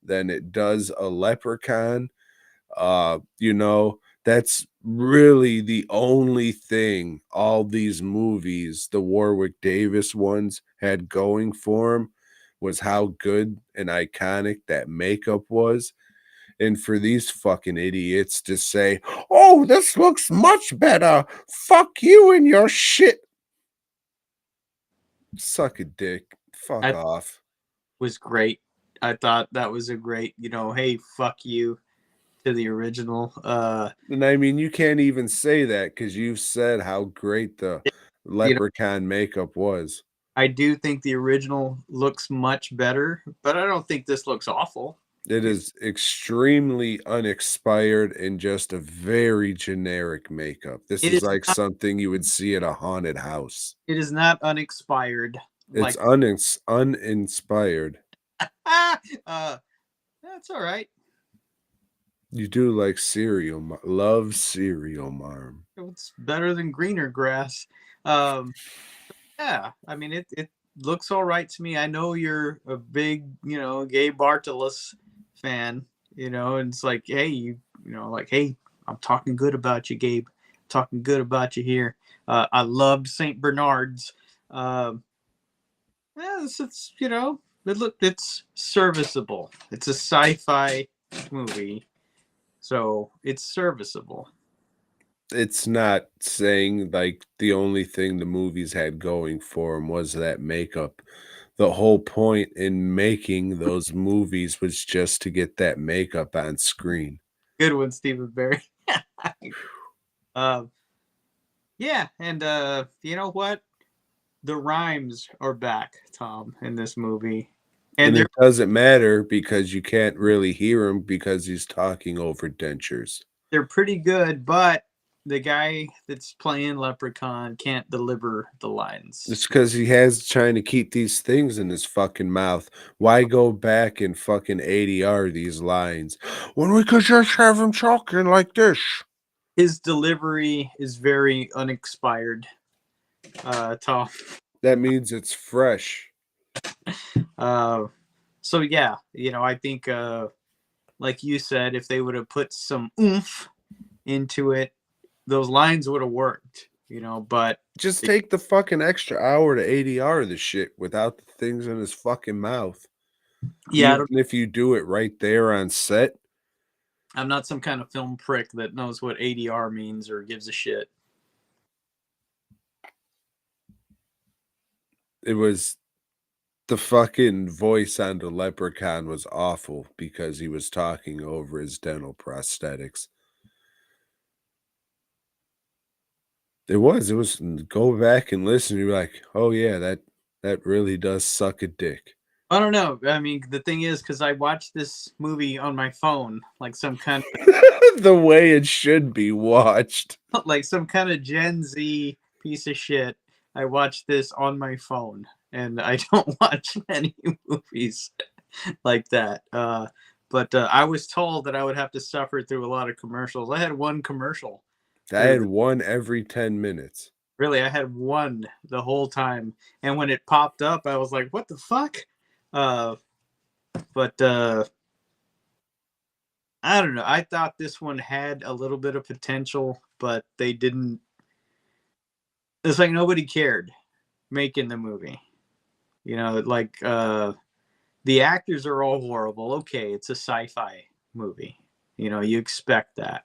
than it does a leprechaun. You know, that's really the only thing all these movies, the Warwick Davis ones, had going for them was how good and iconic that makeup was. And for these fucking idiots to say, "Oh, this looks much better. Fuck you and your shit." Suck a dick. Fuck I off. was great. I thought that was a great, hey, fuck you to the original. And I mean, you can't even say that because you've said how great the You know, Leprechaun makeup was. I do think the original looks much better, but I don't think this looks awful. It is extremely unexpired and just a very generic makeup. This It is is like not, something you would see at a haunted house. it is not unexpired It's like uninspired. uh that's all right. You do like cereal, love cereal, Marm. It's better than greener grass. Um yeah, I mean it looks all right to me. I know you're a big, Gabe Bartolos fan, and it's like, hey, like, hey, I'm talking good about you, Gabe. Talking good about you here. I loved St. Bernard's. Um yeah, it's serviceable. It's a sci-fi movie, so it's serviceable. It's not saying like the only thing the movies had going for them was that makeup. The whole point in making those movies was just to get that makeup on screen. Good one, Stephen Barry. um, yeah, and you know what? The rhymes are back, Tom, in this movie, and And they're it doesn't matter because you can't really hear him because he's talking over dentures. they're pretty good, but the guy that's playing Leprechaun can't deliver the lines. It's because he has trying to keep these things in his fucking mouth. Why go back and fucking ADR these lines when we could just have him talking like this? His delivery is very unexpired, Tom. That means it's fresh. Uh, so yeah, I think, like you said, if they would have put some oomph into it, those lines would have worked. But Just take the fucking extra hour to ADR the shit without the things in his fucking mouth. yeah, Even if you do it right there on set, I'm not some kind of film prick that knows what ADR means or gives a shit. it was the fucking voice on the Leprechaun was awful because he was talking over his dental prosthetics. It was go back and listen, you're like, "Oh yeah, that really does suck a dick." I don't know. I mean, the thing is, because I watched this movie on my phone, like some kind The way it should be watched. of, like some kind of Gen Z piece of shit. I watched this on my phone, and I don't watch many movies like that. But I was told that I would have to suffer through a lot of commercials. I had one commercial. I had one every 10 minutes. Really, I had one the whole time, and when it popped up, I was like, "What the fuck?" Uh, but I don't know. I thought this one had a little bit of potential, but they didn't. It's like nobody cared making the movie. Like the actors are all horrible. Okay, it's a sci-fi movie. You expect that,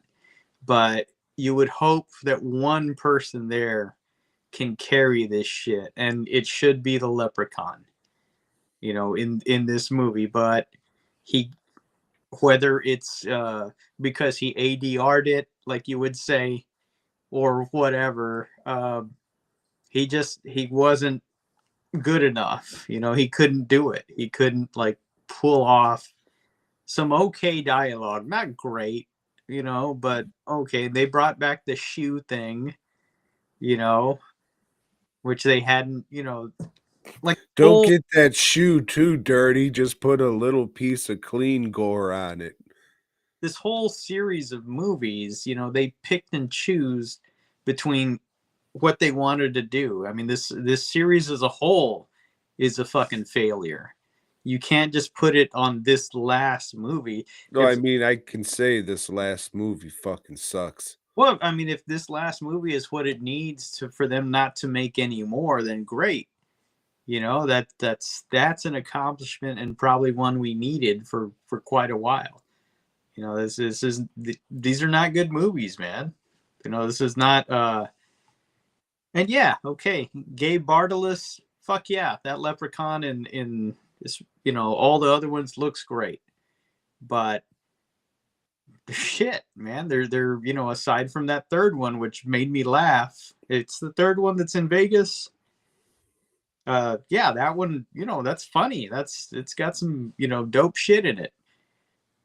but you would hope that one person there can carry this shit, and it should be the Leprechaun. In this movie, but he, whether it's because he ADR'd it, like you would say, or whatever, he wasn't good enough. He couldn't do it. He couldn't like pull off some okay dialogue, not great, but okay. They brought back the shoe thing, you know, which they hadn't, like Don't whole get that shoe too dirty. Just put a little piece of clean gore on it. this whole series of movies, they picked and choose between what they wanted to do. I mean, this series as a whole is a fucking failure. You can't just put it on this last movie. No, I If mean, I can say this last movie fucking sucks. Well, I mean, if this last movie is what it needs to for them not to make any more, then great. You know, that's an accomplishment and probably one we needed for quite a while. You know, these are not good movies, man. You know, this is not and yeah, okay, Gabe Bartolos, fuck yeah, that Leprechaun in this, you know, all the other ones looks great, but shit, man, they're you know, aside from that third one, which made me laugh, it's the third one that's in Vegas. Yeah, that one, you know, that's funny. It's got some, you know, dope shit in it.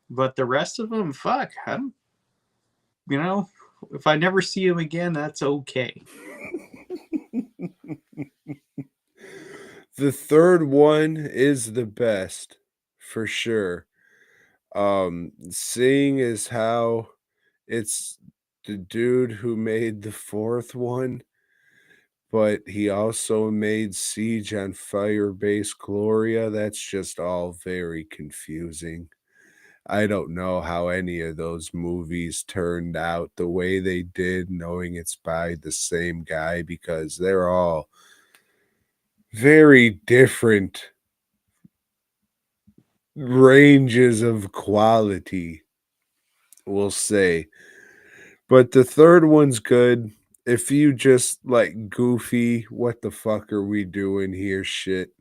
But the rest of them, fuck, I don't, you know, if I never see him again, that's okay. The third one is the best for sure. Seeing as how it's the dude who made the fourth one, but he also made Siege on Fire Base Gloria, that's just all very confusing. I don't know how any of those movies turned out the way they did, knowing it's by the same guy, because they're all very different ranges of quality, we'll say. But the third one's good. If you just like goofy, what the fuck are we doing here shit,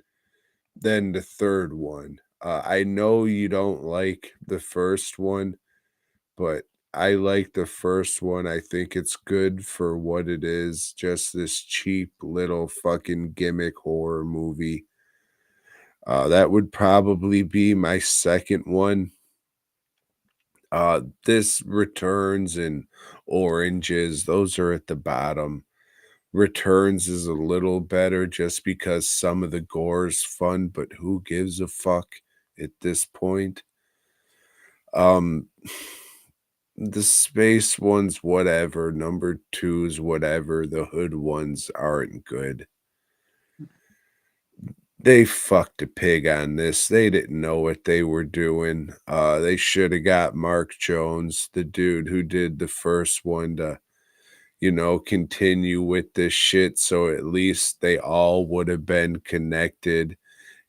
then the third one. I know you don't like the first one, but I like the first one. I think it's good for what it is. Just this cheap little fucking gimmick horror movie. That would probably be my second one. This Returns and Oranges, those are at the bottom. Returns is a little better just because some of the gore is fun, but who gives a fuck at this point? Um, the space ones, whatever. Number twos, whatever. The hood ones aren't good. They fucked a pig on this. They didn't know what they were doing. They should have got Mark Jones, the dude who did the first one, to, you know, continue with this shit. So at least they all would have been connected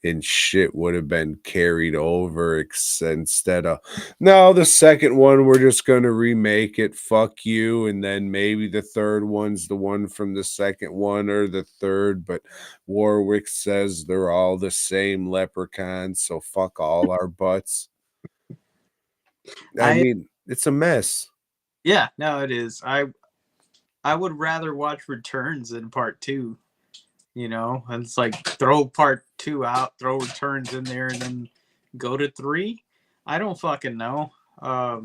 and shit would have been carried over instead of, no, the second one, we're just going to remake it. Fuck you. And then maybe the third one's the one from the second one or the third. But Warwick says they're all the same leprechaun. So fuck all our butts. I mean, it's a mess. Yeah, no, it is. I would rather watch Returns than part two. You know, and it's like throw part two out, throw Returns in there, and then go to three. I don't fucking know. I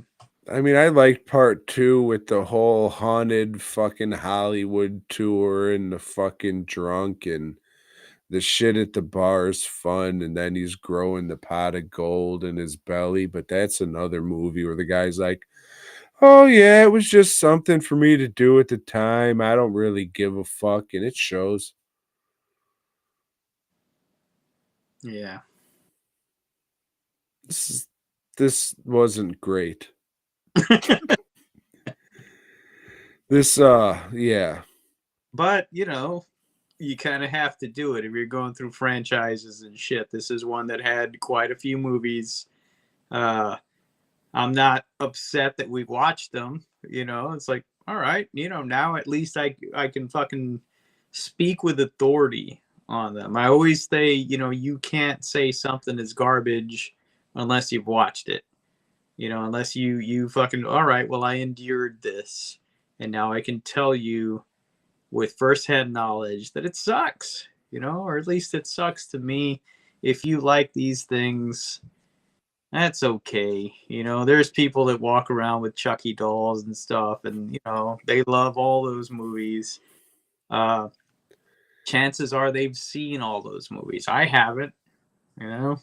mean, I liked part two with the whole haunted fucking Hollywood tour and the fucking drunk and the shit at the bar is fun. And then he's growing the pot of gold in his belly. But that's another movie where the guy's like, oh, yeah, it was just something for me to do at the time. I don't really give a fuck. And it shows. Yeah. This wasn't great. Yeah. But, you know, you kind of have to do it if you're going through franchises and shit. This is one that had quite a few movies. I'm not upset that we watched them. You know, it's like, all right, you know, now at least I can fucking speak with authority on them. I always say, you know, you can't say something is garbage unless you've watched it. You know, unless you fucking, all right, well, I endured this, and now I can tell you with firsthand knowledge that it sucks, you know, or at least it sucks to me. If you like these things, that's okay. You know, there's people that walk around with Chucky dolls and stuff, and, you know, they love all those movies. Chances are they've seen all those movies. I haven't, you know.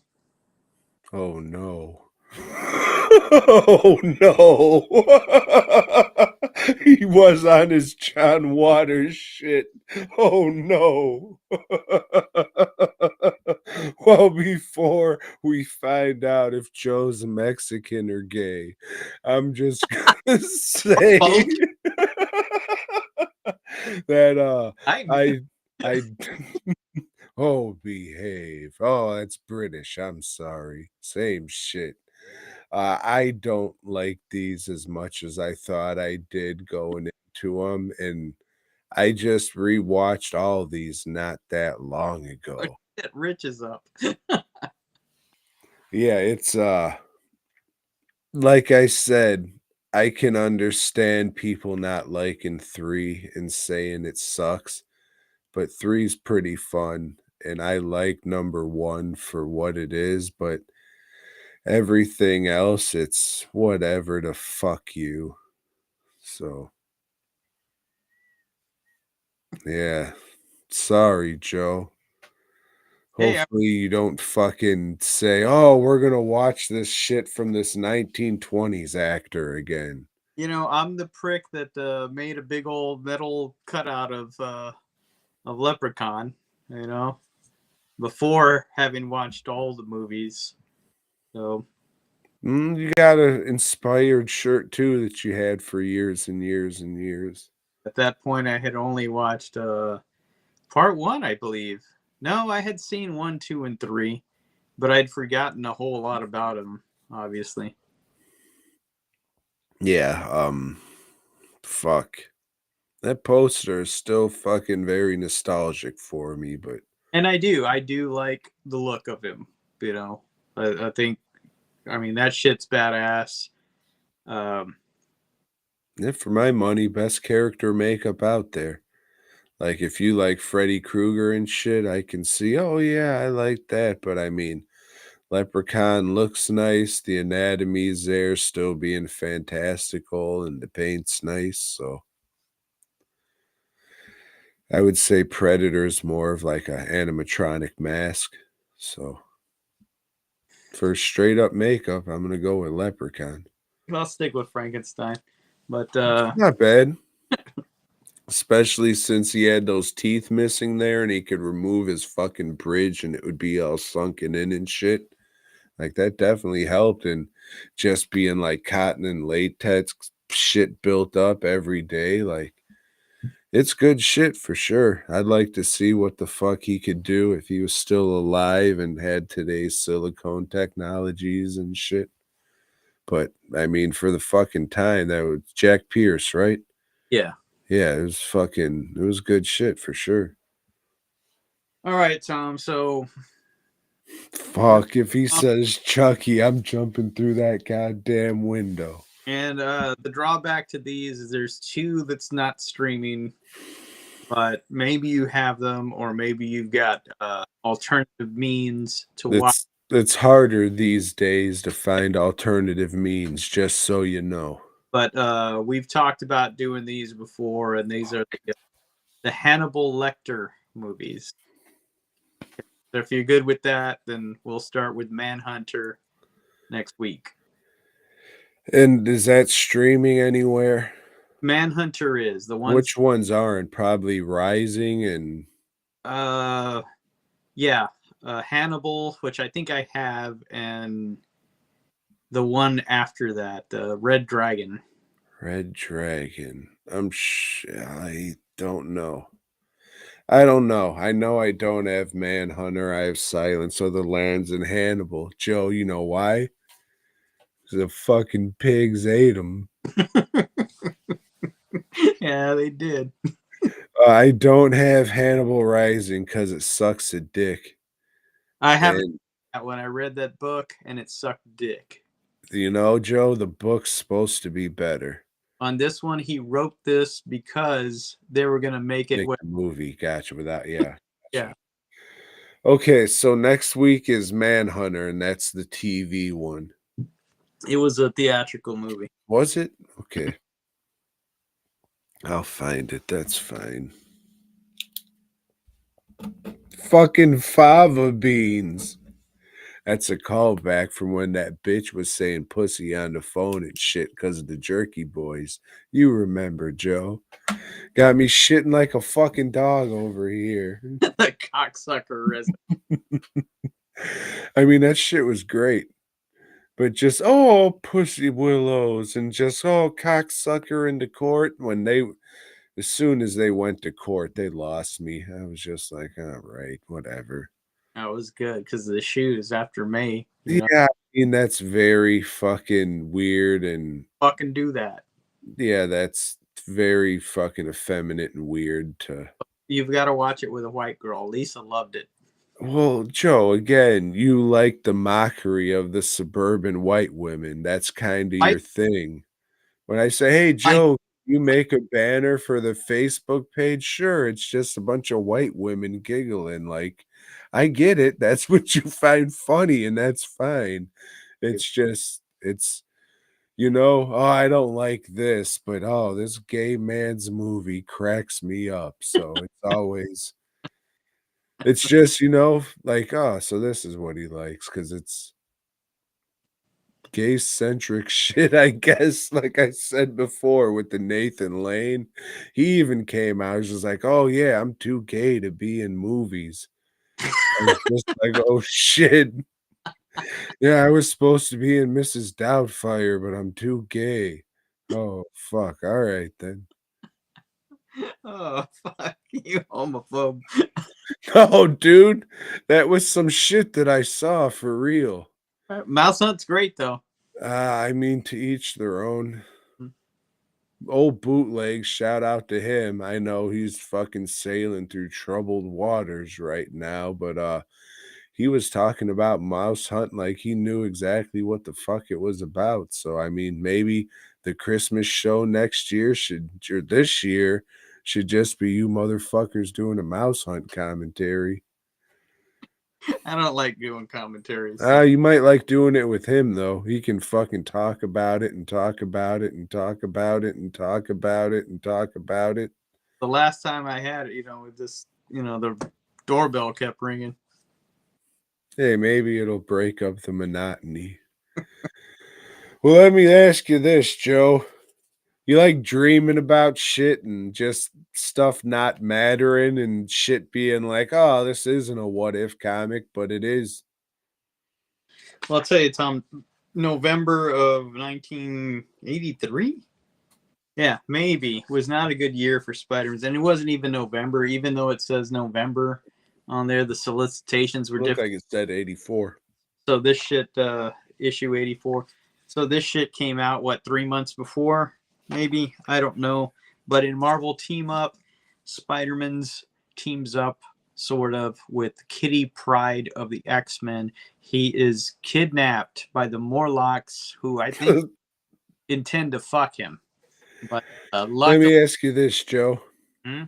Oh, no. Oh, no. He was on his John Waters shit. Oh, no. Well, before we find out if Joe's Mexican or gay, I'm just gonna say Both. that I'm I oh, behave. Oh, that's British. I'm sorry. Same shit. I don't like these as much as I thought I did going into them, and I just rewatched all these not that long ago. shit, Rich is up. Yeah, it's like I said, I can understand people not liking 3 and saying it sucks, but three's pretty fun, and I like number 1 for what it is, but everything else, it's whatever to fuck you. So, yeah. Sorry, Joe. Hey, Hopefully you don't fucking say, "Oh, we're gonna watch this shit from this 1920s actor again." I'm the prick that made a big old metal cutout of Leprechaun, you know, before having watched all the movies. So You got a inspired shirt too that you had for years and years and years. at that point, I had only watched part one, I believe. No, I had seen 1, 2, and 3, but I'd forgotten a whole lot about them, obviously. Yeah, fuck. That poster is still fucking very nostalgic for me, but And I do like the look of him. You know, I think, I mean, that shit's badass. Um, yeah, for my money, best character makeup out there. Like if you like Freddy Krueger and shit, I can see, oh yeah, I like that. But I mean, Leprechaun looks nice, the anatomy's there, still being fantastical, and the paint's nice. So I would say Predator's more of like a animatronic mask. So for straight up makeup, I'm gonna go with Leprechaun. I'll stick with Frankenstein, but Not bad. Especially since he had those teeth missing there and he could remove his fucking bridge and it would be all sunken in and shit. Like that definitely helped. And just being like cotton and latex shit built up every day. Like it's good shit for sure. I'd like to see what the fuck he could do if he was still alive and had today's silicone technologies and shit. But I mean, for the fucking time, that was Jack Pierce, right? yeah. Yeah, it was good shit for sure. All right, Tom. So Fuck, if he says Chucky, I'm jumping through that goddamn window. and the drawback to these is there's 2 that's not streaming, but maybe you have them, or maybe you've got alternative means to watch. It's harder these days to find alternative means, just so you know. But we've talked about doing these before, and these are the Hannibal Lecter movies. So if you're good with that, then we'll start with Manhunter next week. And is that streaming anywhere? Manhunter is the one. Which ones aren't? Probably Rising and Yeah, Hannibal, which I think I have, and the one after that, the Red Dragon. Red Dragon. I don't know. I don't know. I know I don't have Manhunter. I have Silence of the Lambs and Hannibal. Joe, you know why? 'Cause the fucking pigs ate them. Yeah, they did. I don't have Hannibal Rising because it sucks a dick. I haven't And that when I read that book, and it sucked dick. you know, Joe, the book's supposed to be better. On this one, he wrote this because they were going to make it. Make the movie, gotcha. Without, yeah. Yeah. Okay, so next week is Manhunter, and that's the TV one. It was a theatrical movie. Was it? Okay. I'll find it. That's fine. Fucking fava beans. That's a callback from when that bitch was saying pussy on the phone and shit because of the Jerky Boys. You remember, Joe. Got me shitting like a fucking dog over here. The cocksucker resident. I mean, that shit was great. But just, "Oh, pussy willows," and just, "Oh, cocksucker into court." As soon as they went to court, they lost me. I was just like, "Alright, whatever." That was good because of the shoes after May. You know, Yeah, I mean, that's very fucking weird, and fucking do that. yeah, that's very fucking effeminate and weird to You've got to watch it with a white girl. Lisa loved it. well, Joe, again, you like the mockery of the suburban white women. That's kinda I your thing. When I say, "Hey, I Joe, you make a banner for the Facebook page?" Sure, it's just a bunch of white women giggling, like, I get it, that's what you find funny, and that's fine. It's just "Oh, I don't like this, but, oh, this gay man's movie cracks me up." So, it's just, like, "Oh, so this is what he likes because it's gay-centric shit, I guess, like I said before with the Nathan Lane. He even came out, he was just like, "Oh, yeah, I'm too gay to be in movies." I was just like, "Oh, shit. Yeah, I was supposed to be in Mrs. Doubtfire, but I'm too gay. Oh, fuck, alright then." oh fuck you, homophobe. No, dude, that was some shit that I saw for real. Mouse Hunt's great though. I mean, to each their own. Mm. Old Bootleg, shout out to him. I know he's fucking sailing through troubled waters right now, but he was talking about Mouse Hunt like he knew exactly what the fuck it was about. So I mean, maybe the Christmas show next year or this year should just be you motherfuckers doing a Mouse Hunt commentary. I don't like doing commentaries. So You might like doing it with him though. He can fucking talk about it and talk about it and talk about it and talk about it and talk about it. the last time I had it, with this, the doorbell kept ringing. Hey, maybe it'll break up the monotony. Well, let me ask you this, Joe. You like dreaming about shit and just stuff not mattering and shit being like, oh, this isn't a what if comic, but it is. Well, I'll tell you, Tom, November of 1983. Yeah, maybe was not a good year for Spider-Man, and it wasn't even November, even though it says November on there. The solicitations were Looked different. like it said 84. So this shit, issue 84. So this shit came out, what, 3 months before? Maybe? I don't know. But in Marvel Team Up, Spider-Man's teams up sort of with Kitty Pryde of the X-Men. He is kidnapped by the Morlocks, who I think intend to fuck him. But Let luckily, me ask you this, Joe. Hmm?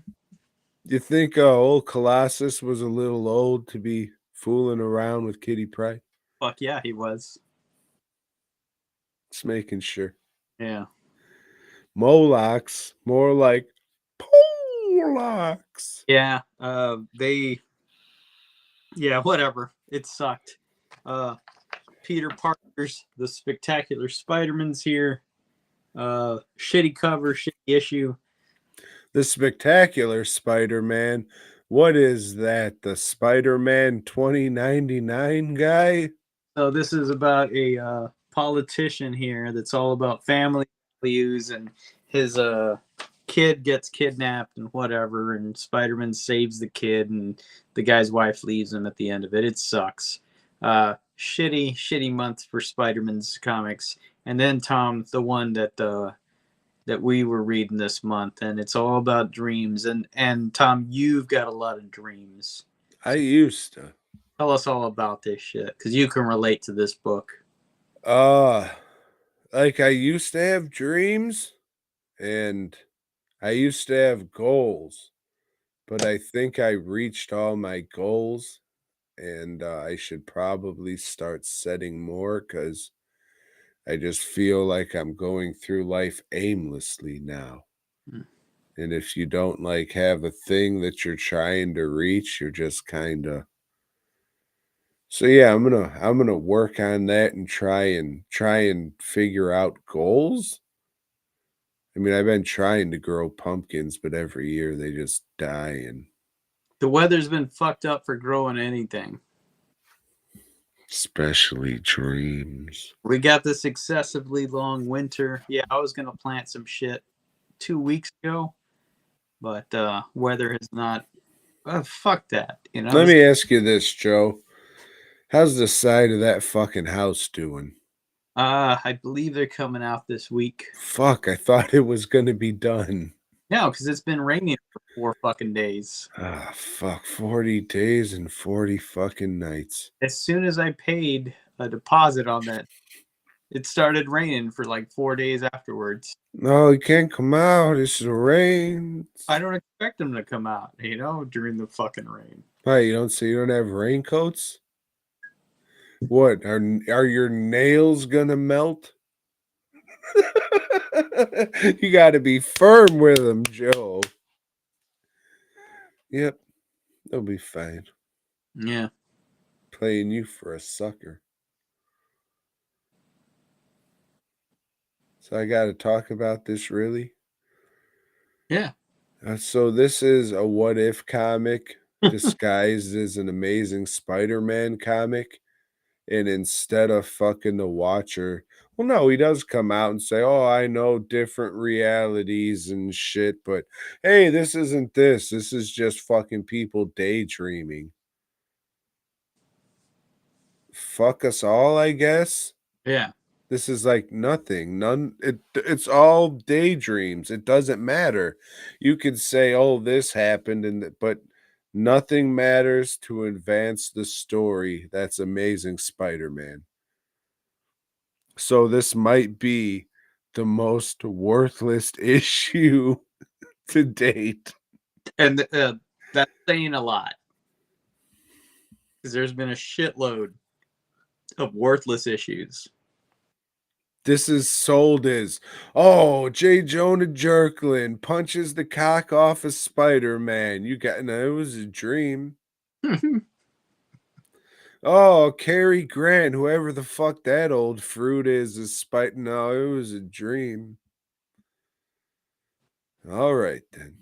You think old Colossus was a little old to be fooling around with Kitty Pryde? Fuck yeah, he was. Just making sure. Yeah. Molochs, more like Polacks. Yeah. Yeah, whatever. It sucked. Peter Parker's The Spectacular Spider-Man's here. Shitty cover, shitty issue. The Spectacular Spider-Man. What is that? The Spider-Man 2099 guy? So this is about a politician here that's all about family values, and his kid gets kidnapped and whatever, and Spider-Man saves the kid, and the guy's wife leaves him at the end of it. It sucks. Shitty month for Spider-Man's comics. And then Tom, the one that we were reading this month, and it's all about dreams. And Tom, you've got a lot of dreams. I used to. Tell us all about this shit, because you can relate to this book. Uh, like I used to have dreams and I used to have goals, but I think I reached all my goals and I should probably start setting more because I just feel like I'm going through life aimlessly now. Mm. And if you don't like have a thing that you're trying to reach, you're just kind of so yeah, I'm gonna work on that and try and figure out goals. I mean, I've been trying to grow pumpkins, but every year they just die and The weather's been fucked up for growing anything. Especially dreams. We got this excessively long winter. Yeah, I was gonna plant some shit 2 weeks ago, but weather has not. Fuck that. Let me ask you this, Joe. How's the side of that fucking house doing? I believe they're coming out this week. Fuck, I thought it was gonna be done. No, because it's been raining for 4 fucking days. Ah, fuck. 40 days and 40 fucking nights. As soon as I paid a deposit on that, it started raining for like 4 days afterwards. No, you can't come out. It's the rain. I don't expect them to come out, during the fucking rain. Why, you don't have raincoats? What, are your nails gonna melt? You gotta be firm with them, Joe. Yep, they'll be fine. Yeah. Playing you for a sucker. So I gotta talk about this, really? Yeah. So this is a what if comic disguised as an Amazing Spider-Man comic. And instead of fucking the Watcher, well, no, he does come out and say, "Oh, I know different realities and shit, but hey, this isn't this. This is just fucking people daydreaming." Fuck us all, I guess. Yeah. This is like nothing. It's all daydreams. It doesn't matter. You could say, "Oh, this happened," but nothing matters to advance the story. That's Amazing Spider-Man. So this might be the most worthless issue to date. And that's saying a lot. Because there's been a shitload of worthless issues. This is sold as, oh, J. Jonah Jerklin punches the cock off of Spider-Man. No, it was a dream. Oh, Cary Grant, whoever the fuck that old fruit is no, it was a dream. All right then.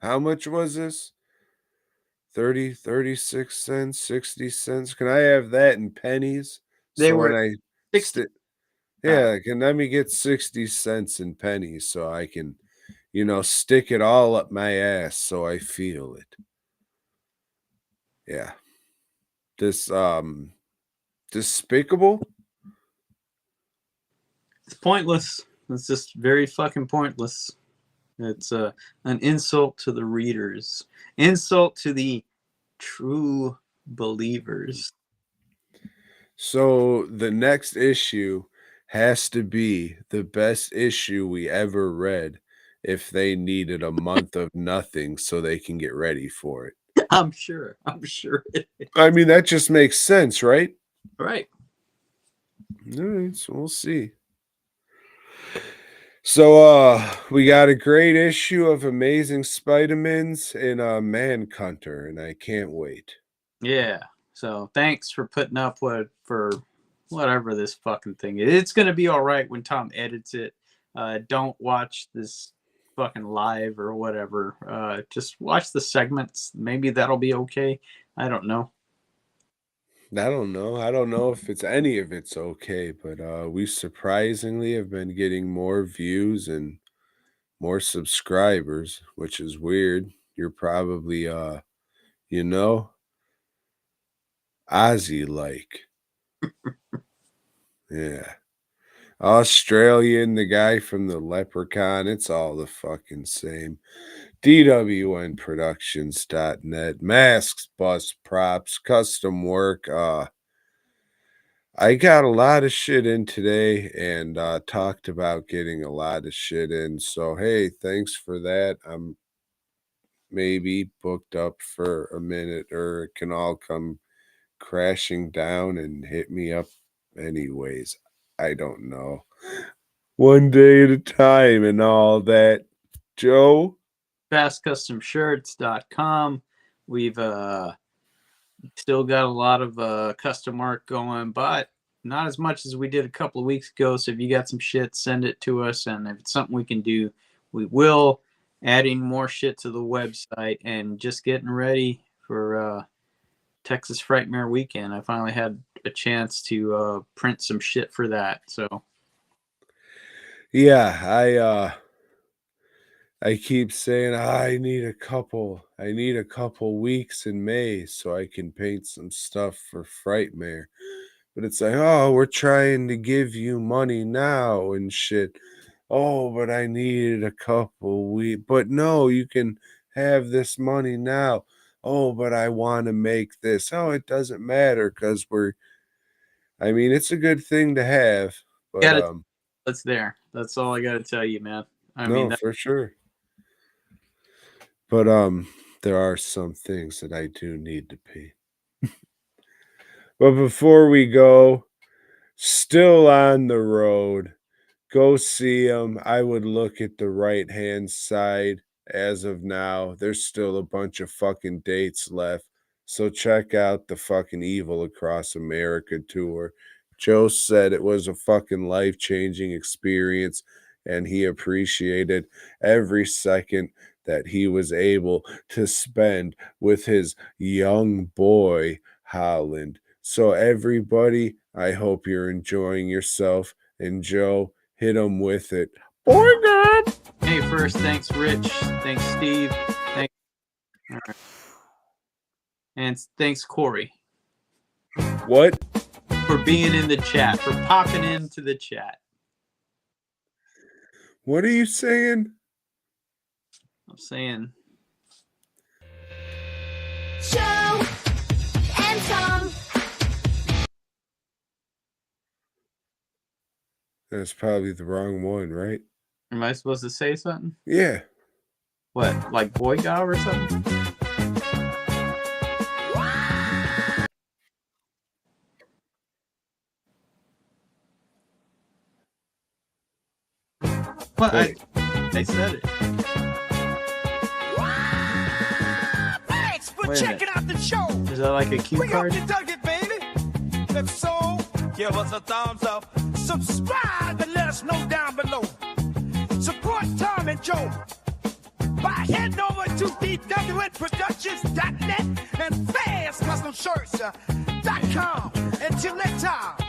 How much was this? 30, 36 cents, 60 cents. Can I have that in pennies? They So were when I 60. can let me get 60 cents in pennies so I can, stick it all up my ass so I feel it. Yeah. This despicable. It's pointless. It's just very fucking pointless. It's an insult to the readers, insult to the true believers. So the next issue has to be the best issue we ever read if they needed a month of nothing so they can get ready for it. I'm sure. I mean, that just makes sense, right? Right. All right, so we'll see. So we got a great issue of Amazing Spider-Mans and Manhunter, and I can't wait. Yeah. So thanks for putting up for whatever this fucking thing is. It's gonna be all right when Tom edits it. Don't watch this fucking live or whatever. Just watch the segments. Maybe that'll be okay. I don't know. I don't know. I don't know if any of it's okay, but we surprisingly have been getting more views and more subscribers, which is weird. You're probably Ozzy like. Yeah. Australian, the guy from the Leprechaun, it's all the fucking same. DWNProductions.net, masks, bus props, custom work. I got a lot of shit in today and talked about getting a lot of shit in. So, hey, thanks for that. I'm maybe booked up for a minute, or it can all come crashing down and hit me up anyways. I don't know. One day at a time and all that. Joe? FastCustomShirts.com. We've still got a lot of custom work going, but not as much as we did a couple of weeks ago. So if you got some shit, send it to us, and if it's something we can do, we will. Adding more shit to the website and just getting ready for Texas Frightmare Weekend. I finally had a chance to print some shit for that. So yeah, I keep saying I need a couple weeks in May so I can paint some stuff for Frightmare. But it's like, oh, we're trying to give you money now and shit. Oh, but I needed a couple weeks. But no, you can have this money now. Oh, but I want to make this. Oh, it doesn't matter because I mean, it's a good thing to have. But that's there. That's all I got to tell you, man. I no, mean, for sure. But there are some things that I do need to pay. But before we go, still on the road, go see them. I would look at the right-hand side as of now. There's still a bunch of fucking dates left. So check out the fucking Evil Across America tour. Joe said it was a fucking life-changing experience, and he appreciated every second that he was able to spend with his young boy, Holland. So everybody, I hope you're enjoying yourself. And Joe, hit him with it. BOYGOB! Hey, first, thanks, Rich. Thanks, Steve. Thanks. All right. And thanks, Corey. What? For being in the chat, for popping into the chat. What are you saying? I'm saying. Joe and Tom. That's probably the wrong one, right? Am I supposed to say something? Yeah. What, like BOYGOB or something? What? Hey. I said it. Thanks for Wait a checking out the show. Is that like a cue We hope card? you dug it, baby. If so, give us a thumbs up. Subscribe and let us know down below. Support Tom and Joe by heading over to dwnproductions.net and FastCustomShirts.com. Until next time.